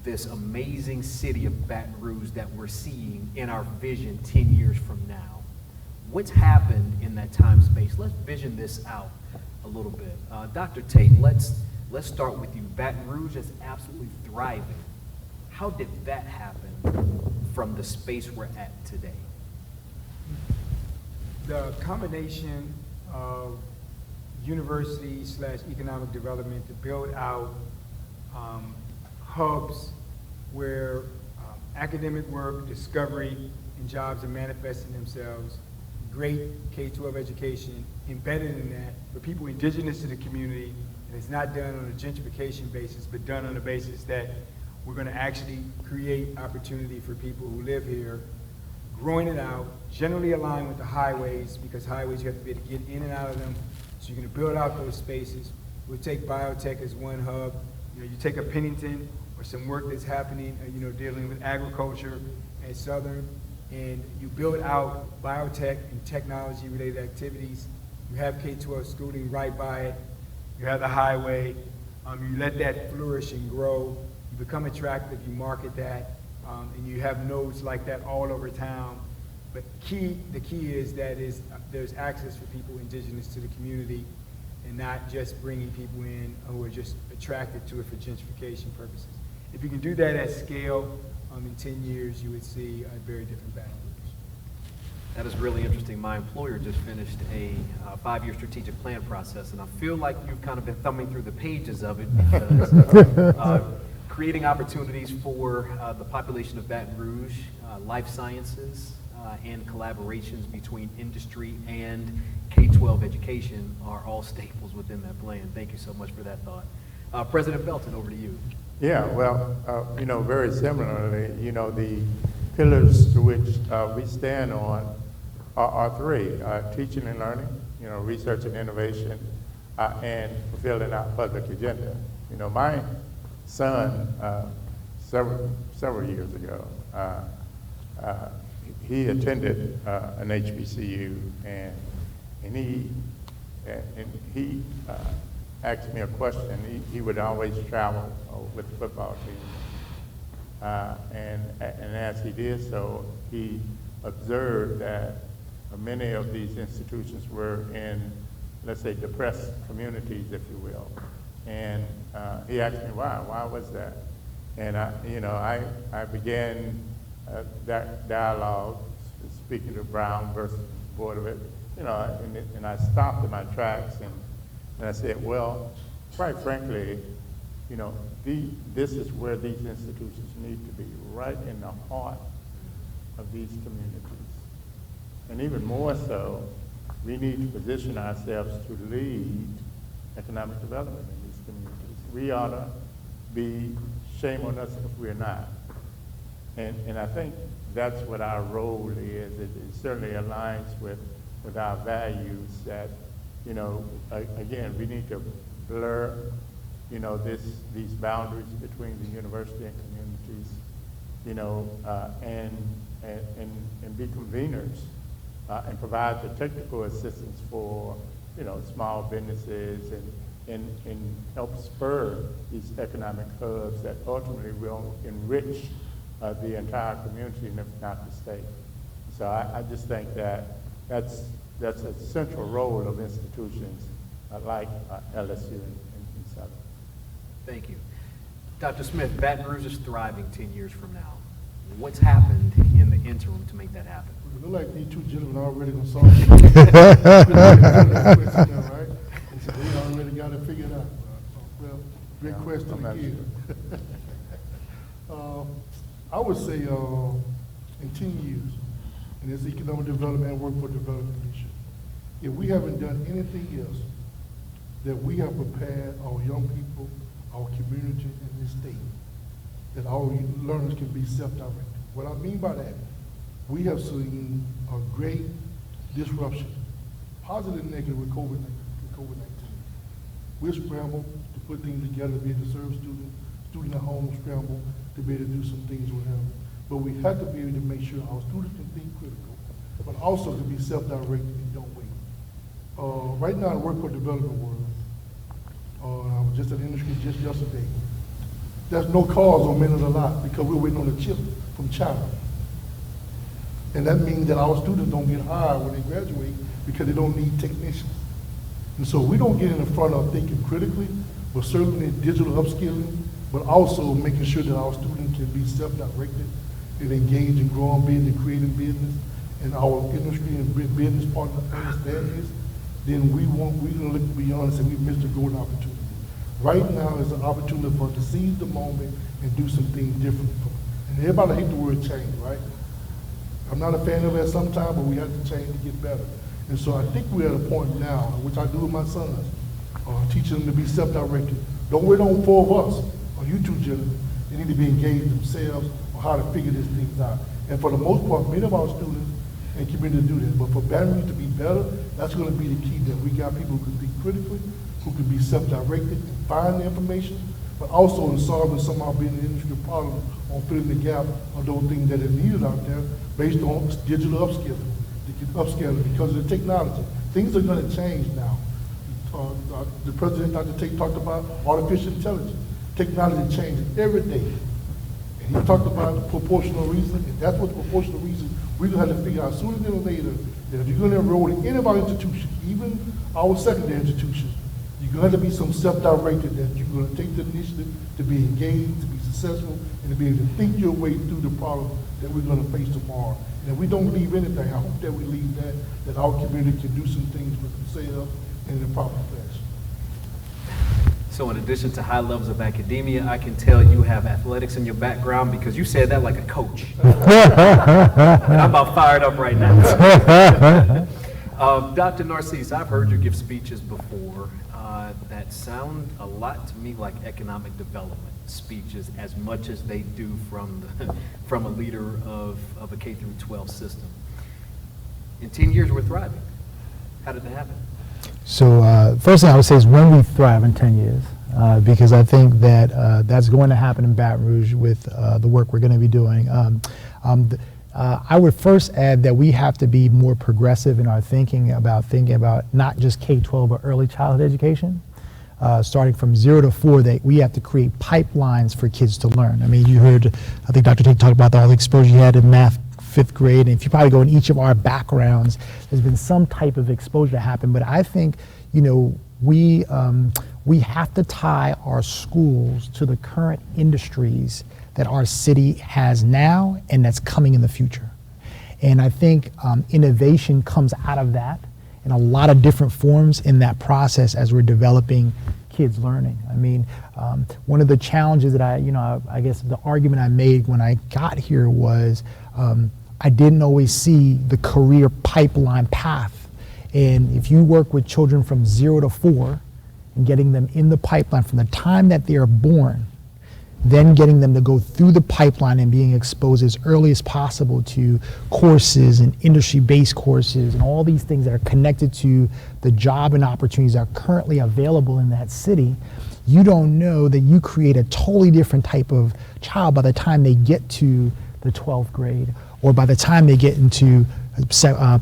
this amazing city of Baton Rouge that we're seeing in our vision 10 years from now? What's happened in that time space? Let's vision this out a little bit. Dr. Tate, let's start with you. Baton Rouge is absolutely thriving. How did that happen from the space we're at today? The combination of university/economic development to build out hubs where academic work, discovery, and jobs are manifesting themselves, great K-12 education embedded in that for people indigenous to the community, and it's not done on a gentrification basis, but done on the basis that we're going to actually create opportunity for people who live here, growing it out, generally aligned with the highways, because highways you have to be able to get in and out of them, so you're going to build out those spaces. We'll take biotech as one hub. You take a Pennington or some work that's happening, dealing with agriculture at Southern, and you build out biotech and technology-related activities. You have K-12 schooling right by it. You have the highway. You let that flourish and grow. You become attractive. You market that, and you have nodes like that all over town. But the key is that there's access for people indigenous to the community, and not just bringing people in who are just attracted to it for gentrification purposes. If you can do that at scale, in 10 years, you would see a very different Baton Rouge. That is really interesting. My employer just finished a 5-year strategic plan process, and I feel like you've kind of been thumbing through the pages of it, because creating opportunities for the population of Baton Rouge, life sciences, and collaborations between industry and K-12 education are all staples within that plan. Thank you so much for that thought. President Belton, over to you. Yeah, well, very similarly, the pillars to which we stand on are 3, teaching and learning, research and innovation, and fulfilling our public agenda. My son, several years ago, he attended an HBCU, and he asked me a question. He would always travel with the football team. And as he did so, he observed that many of these institutions were in, let's say, depressed communities, if you will. And he asked me why was that? And I began that dialogue, speaking to Brown versus Board of It, and I stopped in my tracks and I said, well, quite frankly, this is where these institutions need to be, right in the heart of these communities. And even more so, we need to position ourselves to lead economic development in these communities. We ought to be, shame on us if we're not. And I think that's what our role is. It certainly aligns with our values that, again, we need to blur, these boundaries between the university and communities, and be conveners and provide the technical assistance for, small businesses and help spur these economic hubs that ultimately will enrich the entire community and if not the state. So I just think that that's a central role of institutions like LSU and Southern. Thank you. Dr. Smith, Baton Rouge is thriving 10 years from now. What's happened in the interim to make that happen? It look like these two gentlemen already gonna solve it. Right? So they already got it figured out. Well, great question again. I would say in 10 years, in this economic development and workforce development issue, if we haven't done anything else, that we have prepared our young people, our community in this state, that our learners can be self-directed. What I mean by that, we have seen a great disruption, positive and negative, with COVID-19. We're scrambled to put things together to be able to serve student at home scramble to be able to do some things with them. But we have to be able to make sure our students can think critical, but also to be self-directed and don't wait. Right now, in the workforce development world, I was just in the industry just yesterday. There's no cars on many of the lot because we're waiting on the chip from China. And that means that our students don't get hired when they graduate because they don't need technicians. And so we don't get in the front of thinking critically, but certainly digital upskilling, but also making sure that our students can be self-directed and engage in growing business and creating business, and our industry and business partners understand this, then we're gonna look beyond and say we've missed a golden opportunity. Right now is an opportunity for us to seize the moment and do some things different. And everybody hate the word change, right? I'm not a fan of it sometimes, but we have to change to get better. And so I think we're at a point now, which I do with my sons, teaching them to be self-directed. Don't wait on four of us, or you two gentlemen. They need to be engaged themselves on how to figure these things out. And for the most part, many of our students and community do that. But for Baton Rouge to be better, that's going to be the key, that we got people who can think critically, who can be self-directed and find the information, but also in solving some of our business industry problems on filling the gap of those things that are needed out there based on digital upskilling. To get upskilling because of the technology. Things are going to change now. The President, Dr. Tate, talked about artificial intelligence. Technology changes every day. And he talked about proportional reasoning, and that's what proportional reasoning we're going to have to figure out sooner than later, that if you're going to enroll in any of our institutions, even our secondary institutions, you're going to be some self-directed, that you're going to take the initiative to be engaged, to be successful, and to be able to think your way through the problem that we're going to face tomorrow. And if we don't leave anything, I hope that we leave that our community can do some things for themselves in the proper fashion. So in addition to high levels of academia, I can tell you have athletics in your background because you said that like a coach. And I'm about fired up right now. Dr. Narcisse, I've heard you give speeches before that sound a lot to me like economic development speeches, as much as they do from a leader of a K through 12 system. In 10 years, we're thriving. How did that happen? So first thing I would say is when we thrive in 10 years, because I think that that's going to happen in Baton Rouge with the work we're going to be doing. I would first add that we have to be more progressive in our thinking about not just K-12 but early childhood education. starting from 0 to 4, that we have to create pipelines for kids to learn. I mean, you heard, I think Dr. Tate talked about all the exposure he had in math 5th grade, and if you probably go in each of our backgrounds, there's been some type of exposure to happen. But I think, you know, we have to tie our schools to the current industries that our city has now and that's coming in the future. And I think innovation comes out of that in a lot of different forms in that process as we're developing kids learning. I mean, one of the challenges that I guess the argument I made when I got here was I didn't always see the career pipeline path. And if you work with children from 0 to 4 and getting them in the pipeline from the time that they are born, then getting them to go through the pipeline and being exposed as early as possible to courses and industry-based courses and all these things that are connected to the job and opportunities that are currently available in that city, you don't know that you create a totally different type of child by the time they get to the 12th grade or by the time they get into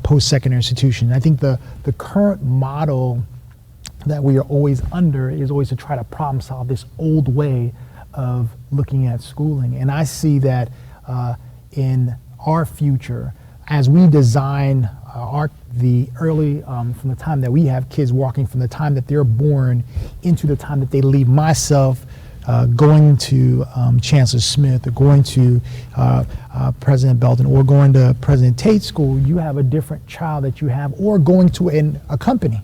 post-secondary institution. I think the current model that we are always under is always to try to problem solve this old way of looking at schooling. And I see that in our future, as we design the early, from the time that we have kids walking from the time that they're born into the time that they leave myself, going to Chancellor Smith or going to President Belton or going to President Tate School, you have a different child that you have, or going to a company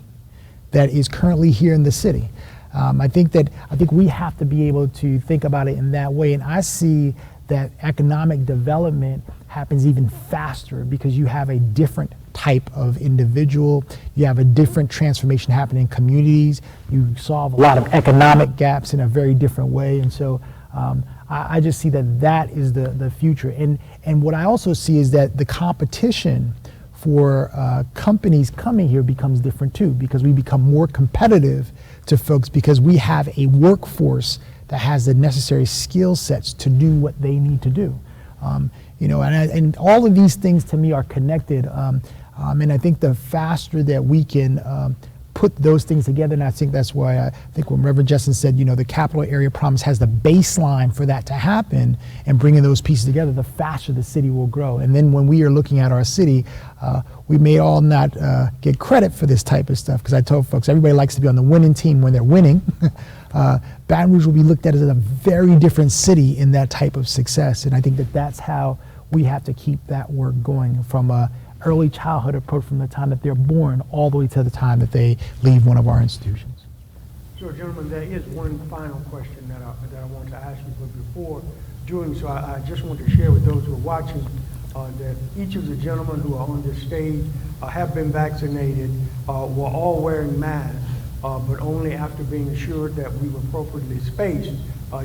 that is currently here in the city. I think we have to be able to think about it in that way. And I see that economic development happens even faster because you have a different type of individual. You have a different transformation happening in communities. You solve a lot of economic gaps in a very different way. And so I just see that is the future. And what I also see is that the competition for companies coming here becomes different too, because we become more competitive to folks because we have a workforce that has the necessary skill sets to do what they need to do. And all of these things to me are connected. And I think the faster that we can put those things together, and I think that's why I think when Reverend Jetson said, the capital area promise has the baseline for that to happen, and bringing those pieces together, the faster the city will grow. And then when we are looking at our city, we may all not get credit for this type of stuff, because I told folks, everybody likes to be on the winning team when they're winning. Baton Rouge will be looked at as a very different city in that type of success. And I think that's how we have to keep that work going, from a early childhood approach from the time that they're born all the way to the time that they leave one of our institutions. So, gentlemen, there is one final question that I want to ask you, but before doing so, I just want to share with those who are watching that each of the gentlemen who are on this stage have been vaccinated, were all wearing masks, but only after being assured that we were appropriately spaced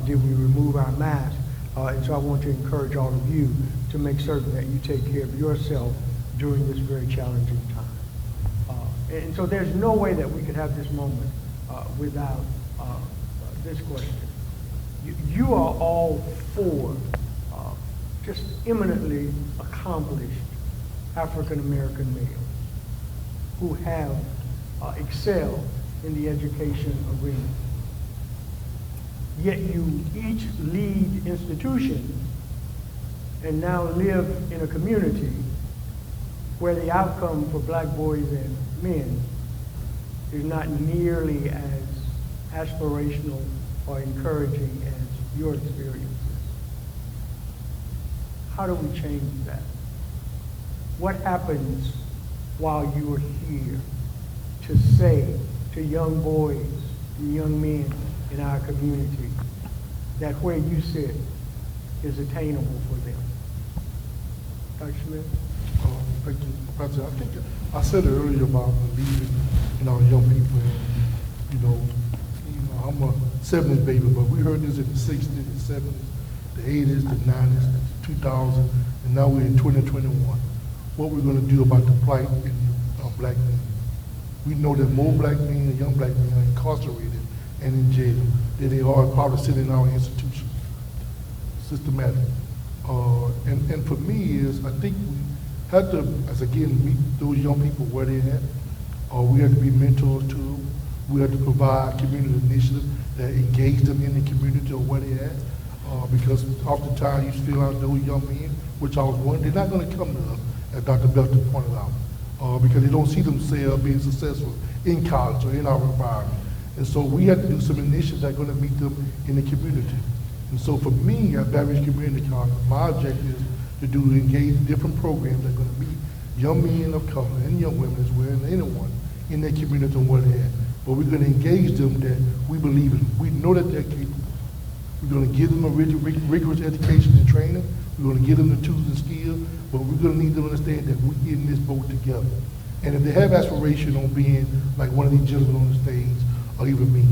did we remove our masks. And so I want to encourage all of you to make certain that you take care of yourself during this very challenging time. And so there's no way that we could have this moment without this question. You are all four just eminently accomplished African-American males who have excelled in the education arena. Yet you each lead institutions and now live in a community where the outcome for black boys and men is not nearly as aspirational or encouraging as your experiences. How do we change that? What happens while you are here to say to young boys and young men in our community that where you sit is attainable for them? Dr. Smith? Thank you, President. I think I said earlier about believing in our young people. I'm a 70s baby, but we heard this in the 60s, the 70s, the 80s, the 90s, 2000, and now we're in 2021. What we're going to do about the plight of black men. We know that more black men and young black men are incarcerated and in jail than they are probably sitting in our institutions, systematic. And for me is, I think we have to, as again, meet those young people where they're at. We have to be mentors to them. We have to provide community initiative that engage them in the community or where they're at. Because oftentimes you feel out those young men, which I was one, they're not going to come to us, as Dr. Belton pointed out, because they don't see themselves being successful in college or in our environment. And so we have to do some initiatives that are going to meet them in the community. And so for me, at Baton Rouge Community College, my objective is to do engage different programs that are going to meet young men of color and young women as well, and anyone in their community and where they're at. But we're going to engage them that we believe in. We know that they're capable. We're going to give them a rigorous education and training. We're going to give them the tools and skills, but we're going to need them to understand that we're in this boat together. And if they have aspiration on being like one of these gentlemen on the stage, or even me,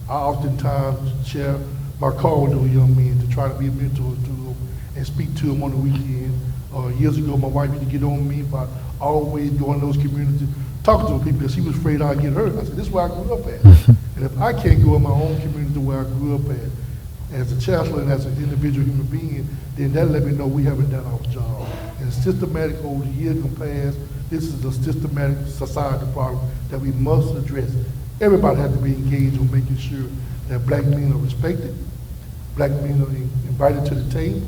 I oftentimes share my car with those young men to try to be a mentor to them and speak to them on the weekend. Years ago, my wife used to get on me about always going to those communities, talking to people because she was afraid I'd get hurt. I said, this is where I grew up at. And if I can't go in my own community where I grew up at, as a chancellor and as an individual human being, then that let me know we haven't done our job. And systematic over the years and past, this is a systematic society problem that we must address. Everybody has to be engaged on making sure that black men are respected, black men are invited to the table,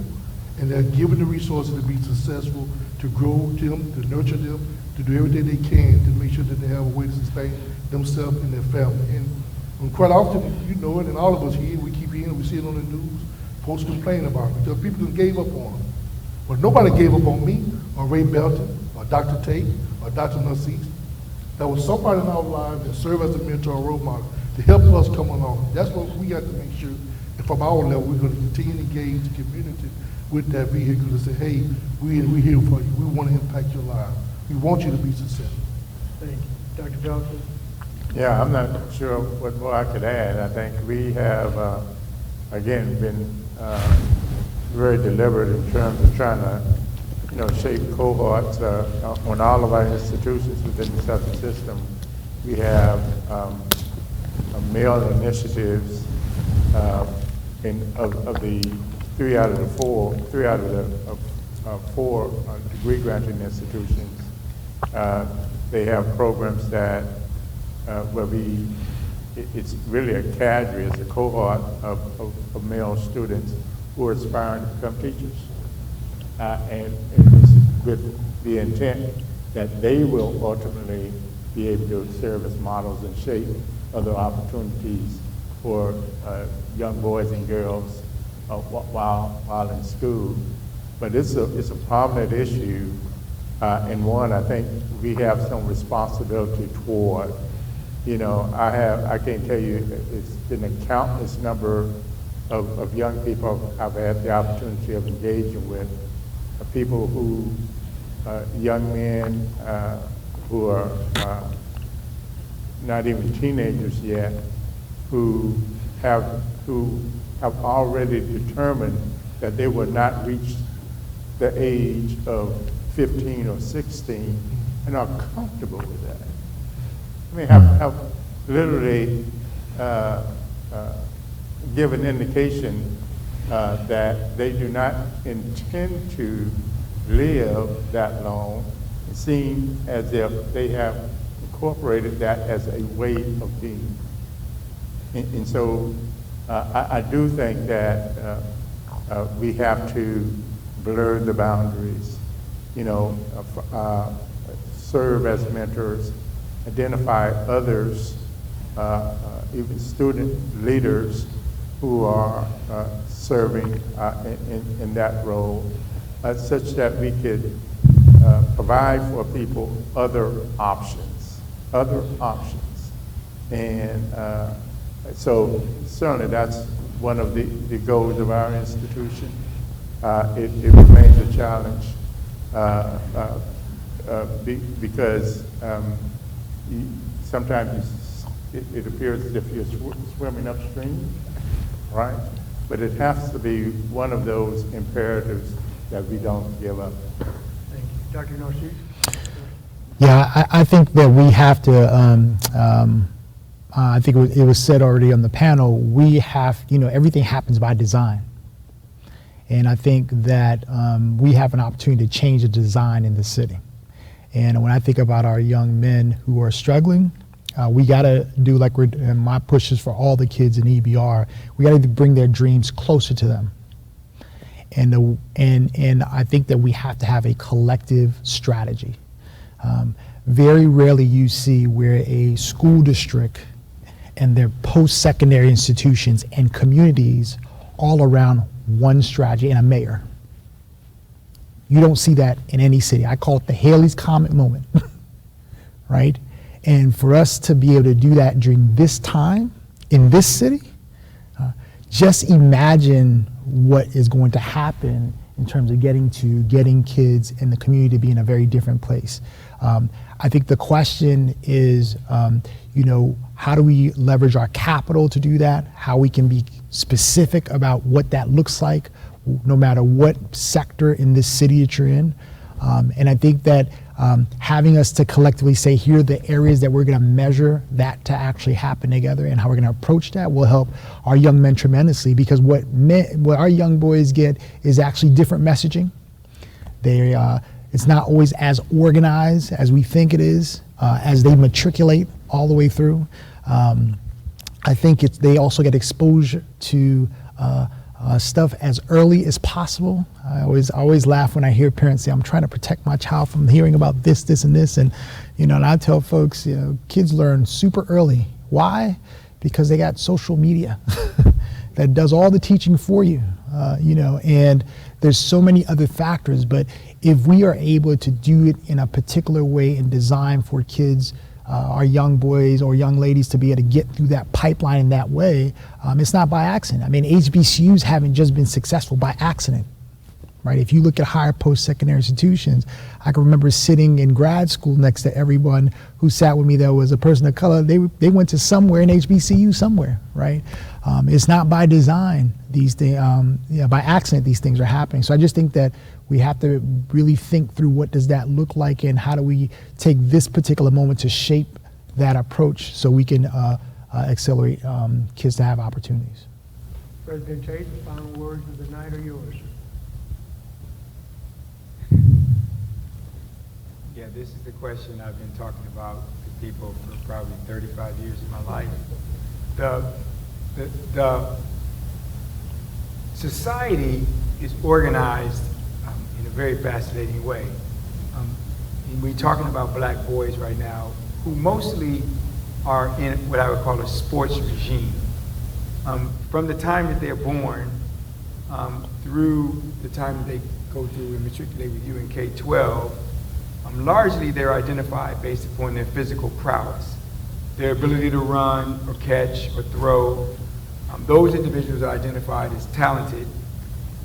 and they're given the resources to be successful, to grow them, to nurture them, to do everything they can to make sure that they have a way to sustain themselves and their family. And quite often, you know it, and all of us here, we keep hearing, we see it on the news, folks complain about it because people gave up on them. But nobody gave up on me, or Ray Belton, or Dr. Tate, or Dr. Narcisse. There was somebody in our lives that served as a mentor or role model to help us come along. That's what we have to make sure, and from our level, we're going to continue to engage the community with that vehicle to say, hey, we're here for you. We want to impact your life. We want you to be successful. Thank you. Dr. Johnson? Yeah, I'm not sure what more I could add. I think we have, again, been very deliberate in terms of trying to, shape cohorts on all of our institutions within the Southern system. We have male initiatives of the three out of the four degree granting institutions. They have programs that where it's really a cadre, it's a cohort of male students who are aspiring to become teachers. And it's with the intent that they will ultimately be able to serve as models and shape other opportunities for young boys and girls while in school. But it's a prominent issue, and one I think we have some responsibility toward. I can't tell you, it's been a countless number of young people I've had the opportunity of engaging with, people who, young men who are not even teenagers yet, who have already determined that they will not reach the age of 15 or 16 and are comfortable with that. I mean, have literally give an indication that they do not intend to live that long. It seems as if they have incorporated that as a way of being. And so I do think that we have to blur the boundaries, serve as mentors, identify others, even student leaders who are serving in that role, such that we could provide for people other options. And so certainly that's one of the goals of our institution. It remains a challenge because sometimes it appears as if you're swimming upstream, right? But it has to be one of those imperatives that we don't give up. Thank you. Dr. Narcisse? Yeah, I think that we have to, I think it was said already on the panel, we have, everything happens by design. And I think that we have an opportunity to change the design in the city. And when I think about our young men who are struggling, We got to do like and my push is for all the kids in EBR. We got to bring their dreams closer to them. And I think that we have to have a collective strategy. Very rarely you see where a school district and their post-secondary institutions and communities all around one strategy and a mayor. You don't see that in any city. I call it the Haley's Comet moment, right? And for us to be able to do that during this time in this city, just imagine what is going to happen in terms of getting kids in the community to be in a very different place. I think the question is, how do we leverage our capital to do that? How we can be specific about what that looks like, no matter what sector in this city that you're in. And I think that having us to collectively say, here are the areas that we're going to measure that to actually happen together and how we're going to approach that will help our young men tremendously, because what our young boys get is actually different messaging. It's not always as organized as we think it is as they matriculate all the way through. I think they also get exposure to stuff as early as possible. I always laugh when I hear parents say, I'm trying to protect my child from hearing about this, and this. And, and I tell folks, kids learn super early. Why? Because they got social media that does all the teaching for you, and there's so many other factors. But if we are able to do it in a particular way and design for kids, our young boys or young ladies to be able to get through that pipeline in that way, it's not by accident. I mean, HBCUs haven't just been successful by accident, right? If you look at higher post-secondary institutions, I can remember sitting in grad school next to everyone who sat with me that was a person of color. They went to somewhere in HBCU somewhere, right? It's not by design, these things, by accident these things are happening. So I just think that we have to really think through what does that look like and how do we take this particular moment to shape that approach so we can accelerate kids to have opportunities. President Tate, the final words of the night are yours. Yeah, this is the question I've been talking about to people for probably 35 years of my life. The society is organized in a very fascinating way. And we're talking about black boys right now who mostly are in what I would call a sports regime. From the time that they're born through the time that they go through and matriculate with you in K-12, largely they're identified based upon their physical prowess, their ability to run or catch or throw. Those individuals are identified as talented,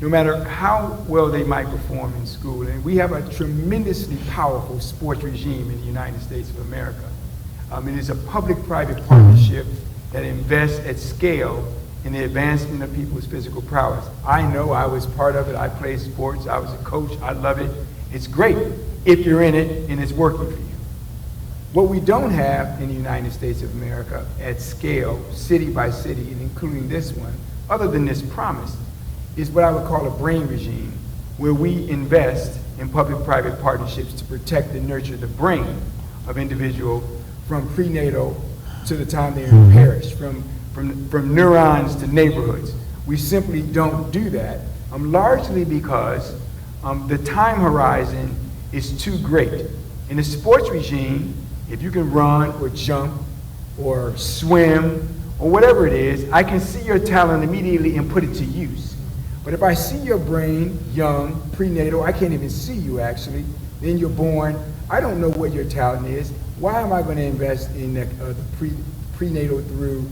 no matter how well they might perform in school. And we have a tremendously powerful sports regime in the United States of America. It is a public-private partnership that invests at scale in the advancement of people's physical prowess. I know I was part of it. I played sports. I was a coach. I love it. It's great if you're in it and it's working for you. What we don't have in the United States of America at scale, city by city, and including this one, other than this promise, is what I would call a brain regime, where we invest in public-private partnerships to protect and nurture the brain of individual from prenatal to the time they're in parish, from neurons to neighborhoods. We simply don't do that, largely because the time horizon is too great. In a sports regime, if you can run or jump or swim or whatever it is, I can see your talent immediately and put it to use. But if I see your brain young, prenatal, I can't even see you actually, then you're born, I don't know what your talent is. Why am I going to invest in the prenatal through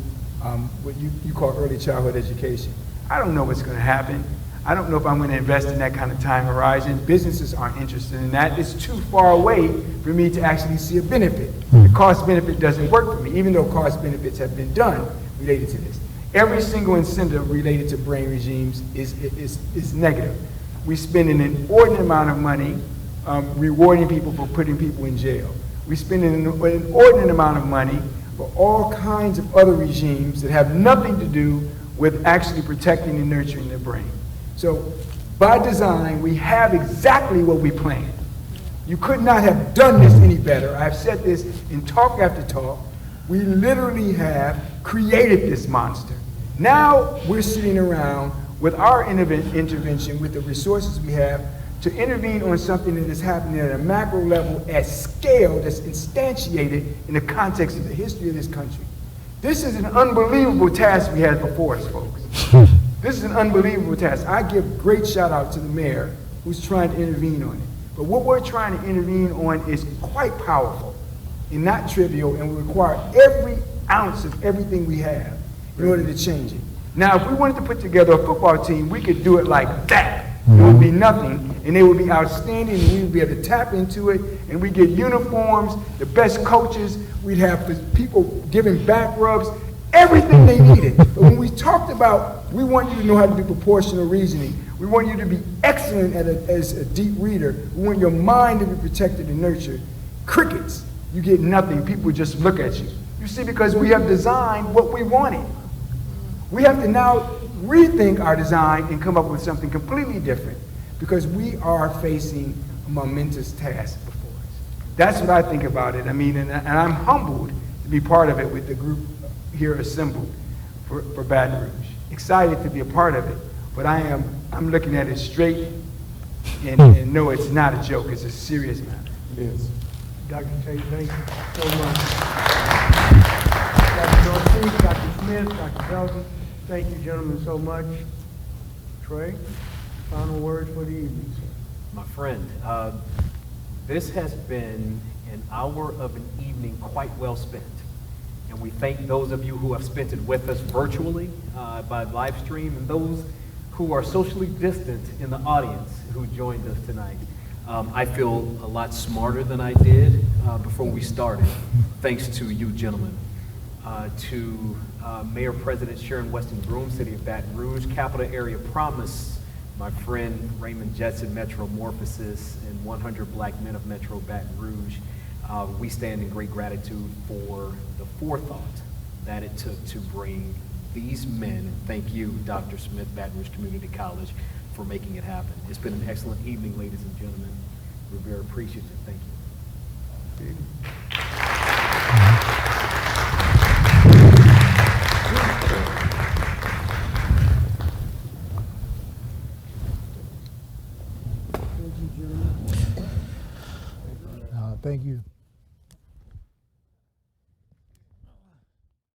what you call early childhood education? I don't know what's going to happen. I don't know if I'm going to invest in that kind of time horizon. Businesses aren't interested in that. It's too far away for me to actually see a benefit. The cost benefit doesn't work for me, even though cost benefits have been done related to this. Every single incentive related to brain regimes is negative. We spend an inordinate amount of money rewarding people for putting people in jail. We spend an inordinate amount of money for all kinds of other regimes that have nothing to do with actually protecting and nurturing the brain. So by design, we have exactly what we planned. You could not have done this any better. I've said this in talk after talk. We literally have created this monster. Now we're sitting around with our intervention, with the resources we have, to intervene on something that is happening at a macro level at scale that's instantiated in the context of the history of this country. This is an unbelievable task we have before us, folks. This is an unbelievable task. I give great shout out to the mayor who's trying to intervene on it. But what we're trying to intervene on is quite powerful and not trivial, and will require every ounce of everything we have in order to change it. Now, if we wanted to put together a football team, we could do it like that. It would be nothing, and they would be outstanding, and we would be able to tap into it, and we get uniforms, the best coaches, we'd have people giving back rubs, everything they needed. But when we talked about, we want you to know how to do proportional reasoning, we want you to be excellent as a deep reader, we want your mind to be protected and nurtured. Crickets, you get nothing, people just look at you. You see, because we have designed what we wanted. We have to now rethink our design and come up with something completely different, because we are facing a momentous task before us. That's what I think about it. I mean, and I'm humbled to be part of it with the group here assembled for Baton Rouge. Excited to be a part of it, but I'm looking at it straight and know it's not a joke, it's a serious matter. It is. Dr. Tate, thank you so much. Dr. Godfrey, Dr. Smith, Dr. Jelson, thank you gentlemen so much. Trey, final words for the evening, sir. My friend, this has been an hour of an evening quite well spent. And we thank those of you who have spent it with us virtually by live stream, and those who are socially distant in the audience who joined us tonight. I feel a lot smarter than I did before we started, thanks to you gentlemen. To Mayor President Sharon Broome, City of Baton Rouge, Capital Area Promise, my friend Raymond, Jetson, MetroMorphosis, and 100 Black Men of Metro Baton Rouge. We stand in great gratitude for the forethought that it took to bring these men, and thank you, Dr. Smith, Baton Rouge Community College, for making it happen. It's been an excellent evening, ladies and gentlemen. We're very appreciative. Thank you. Thank you.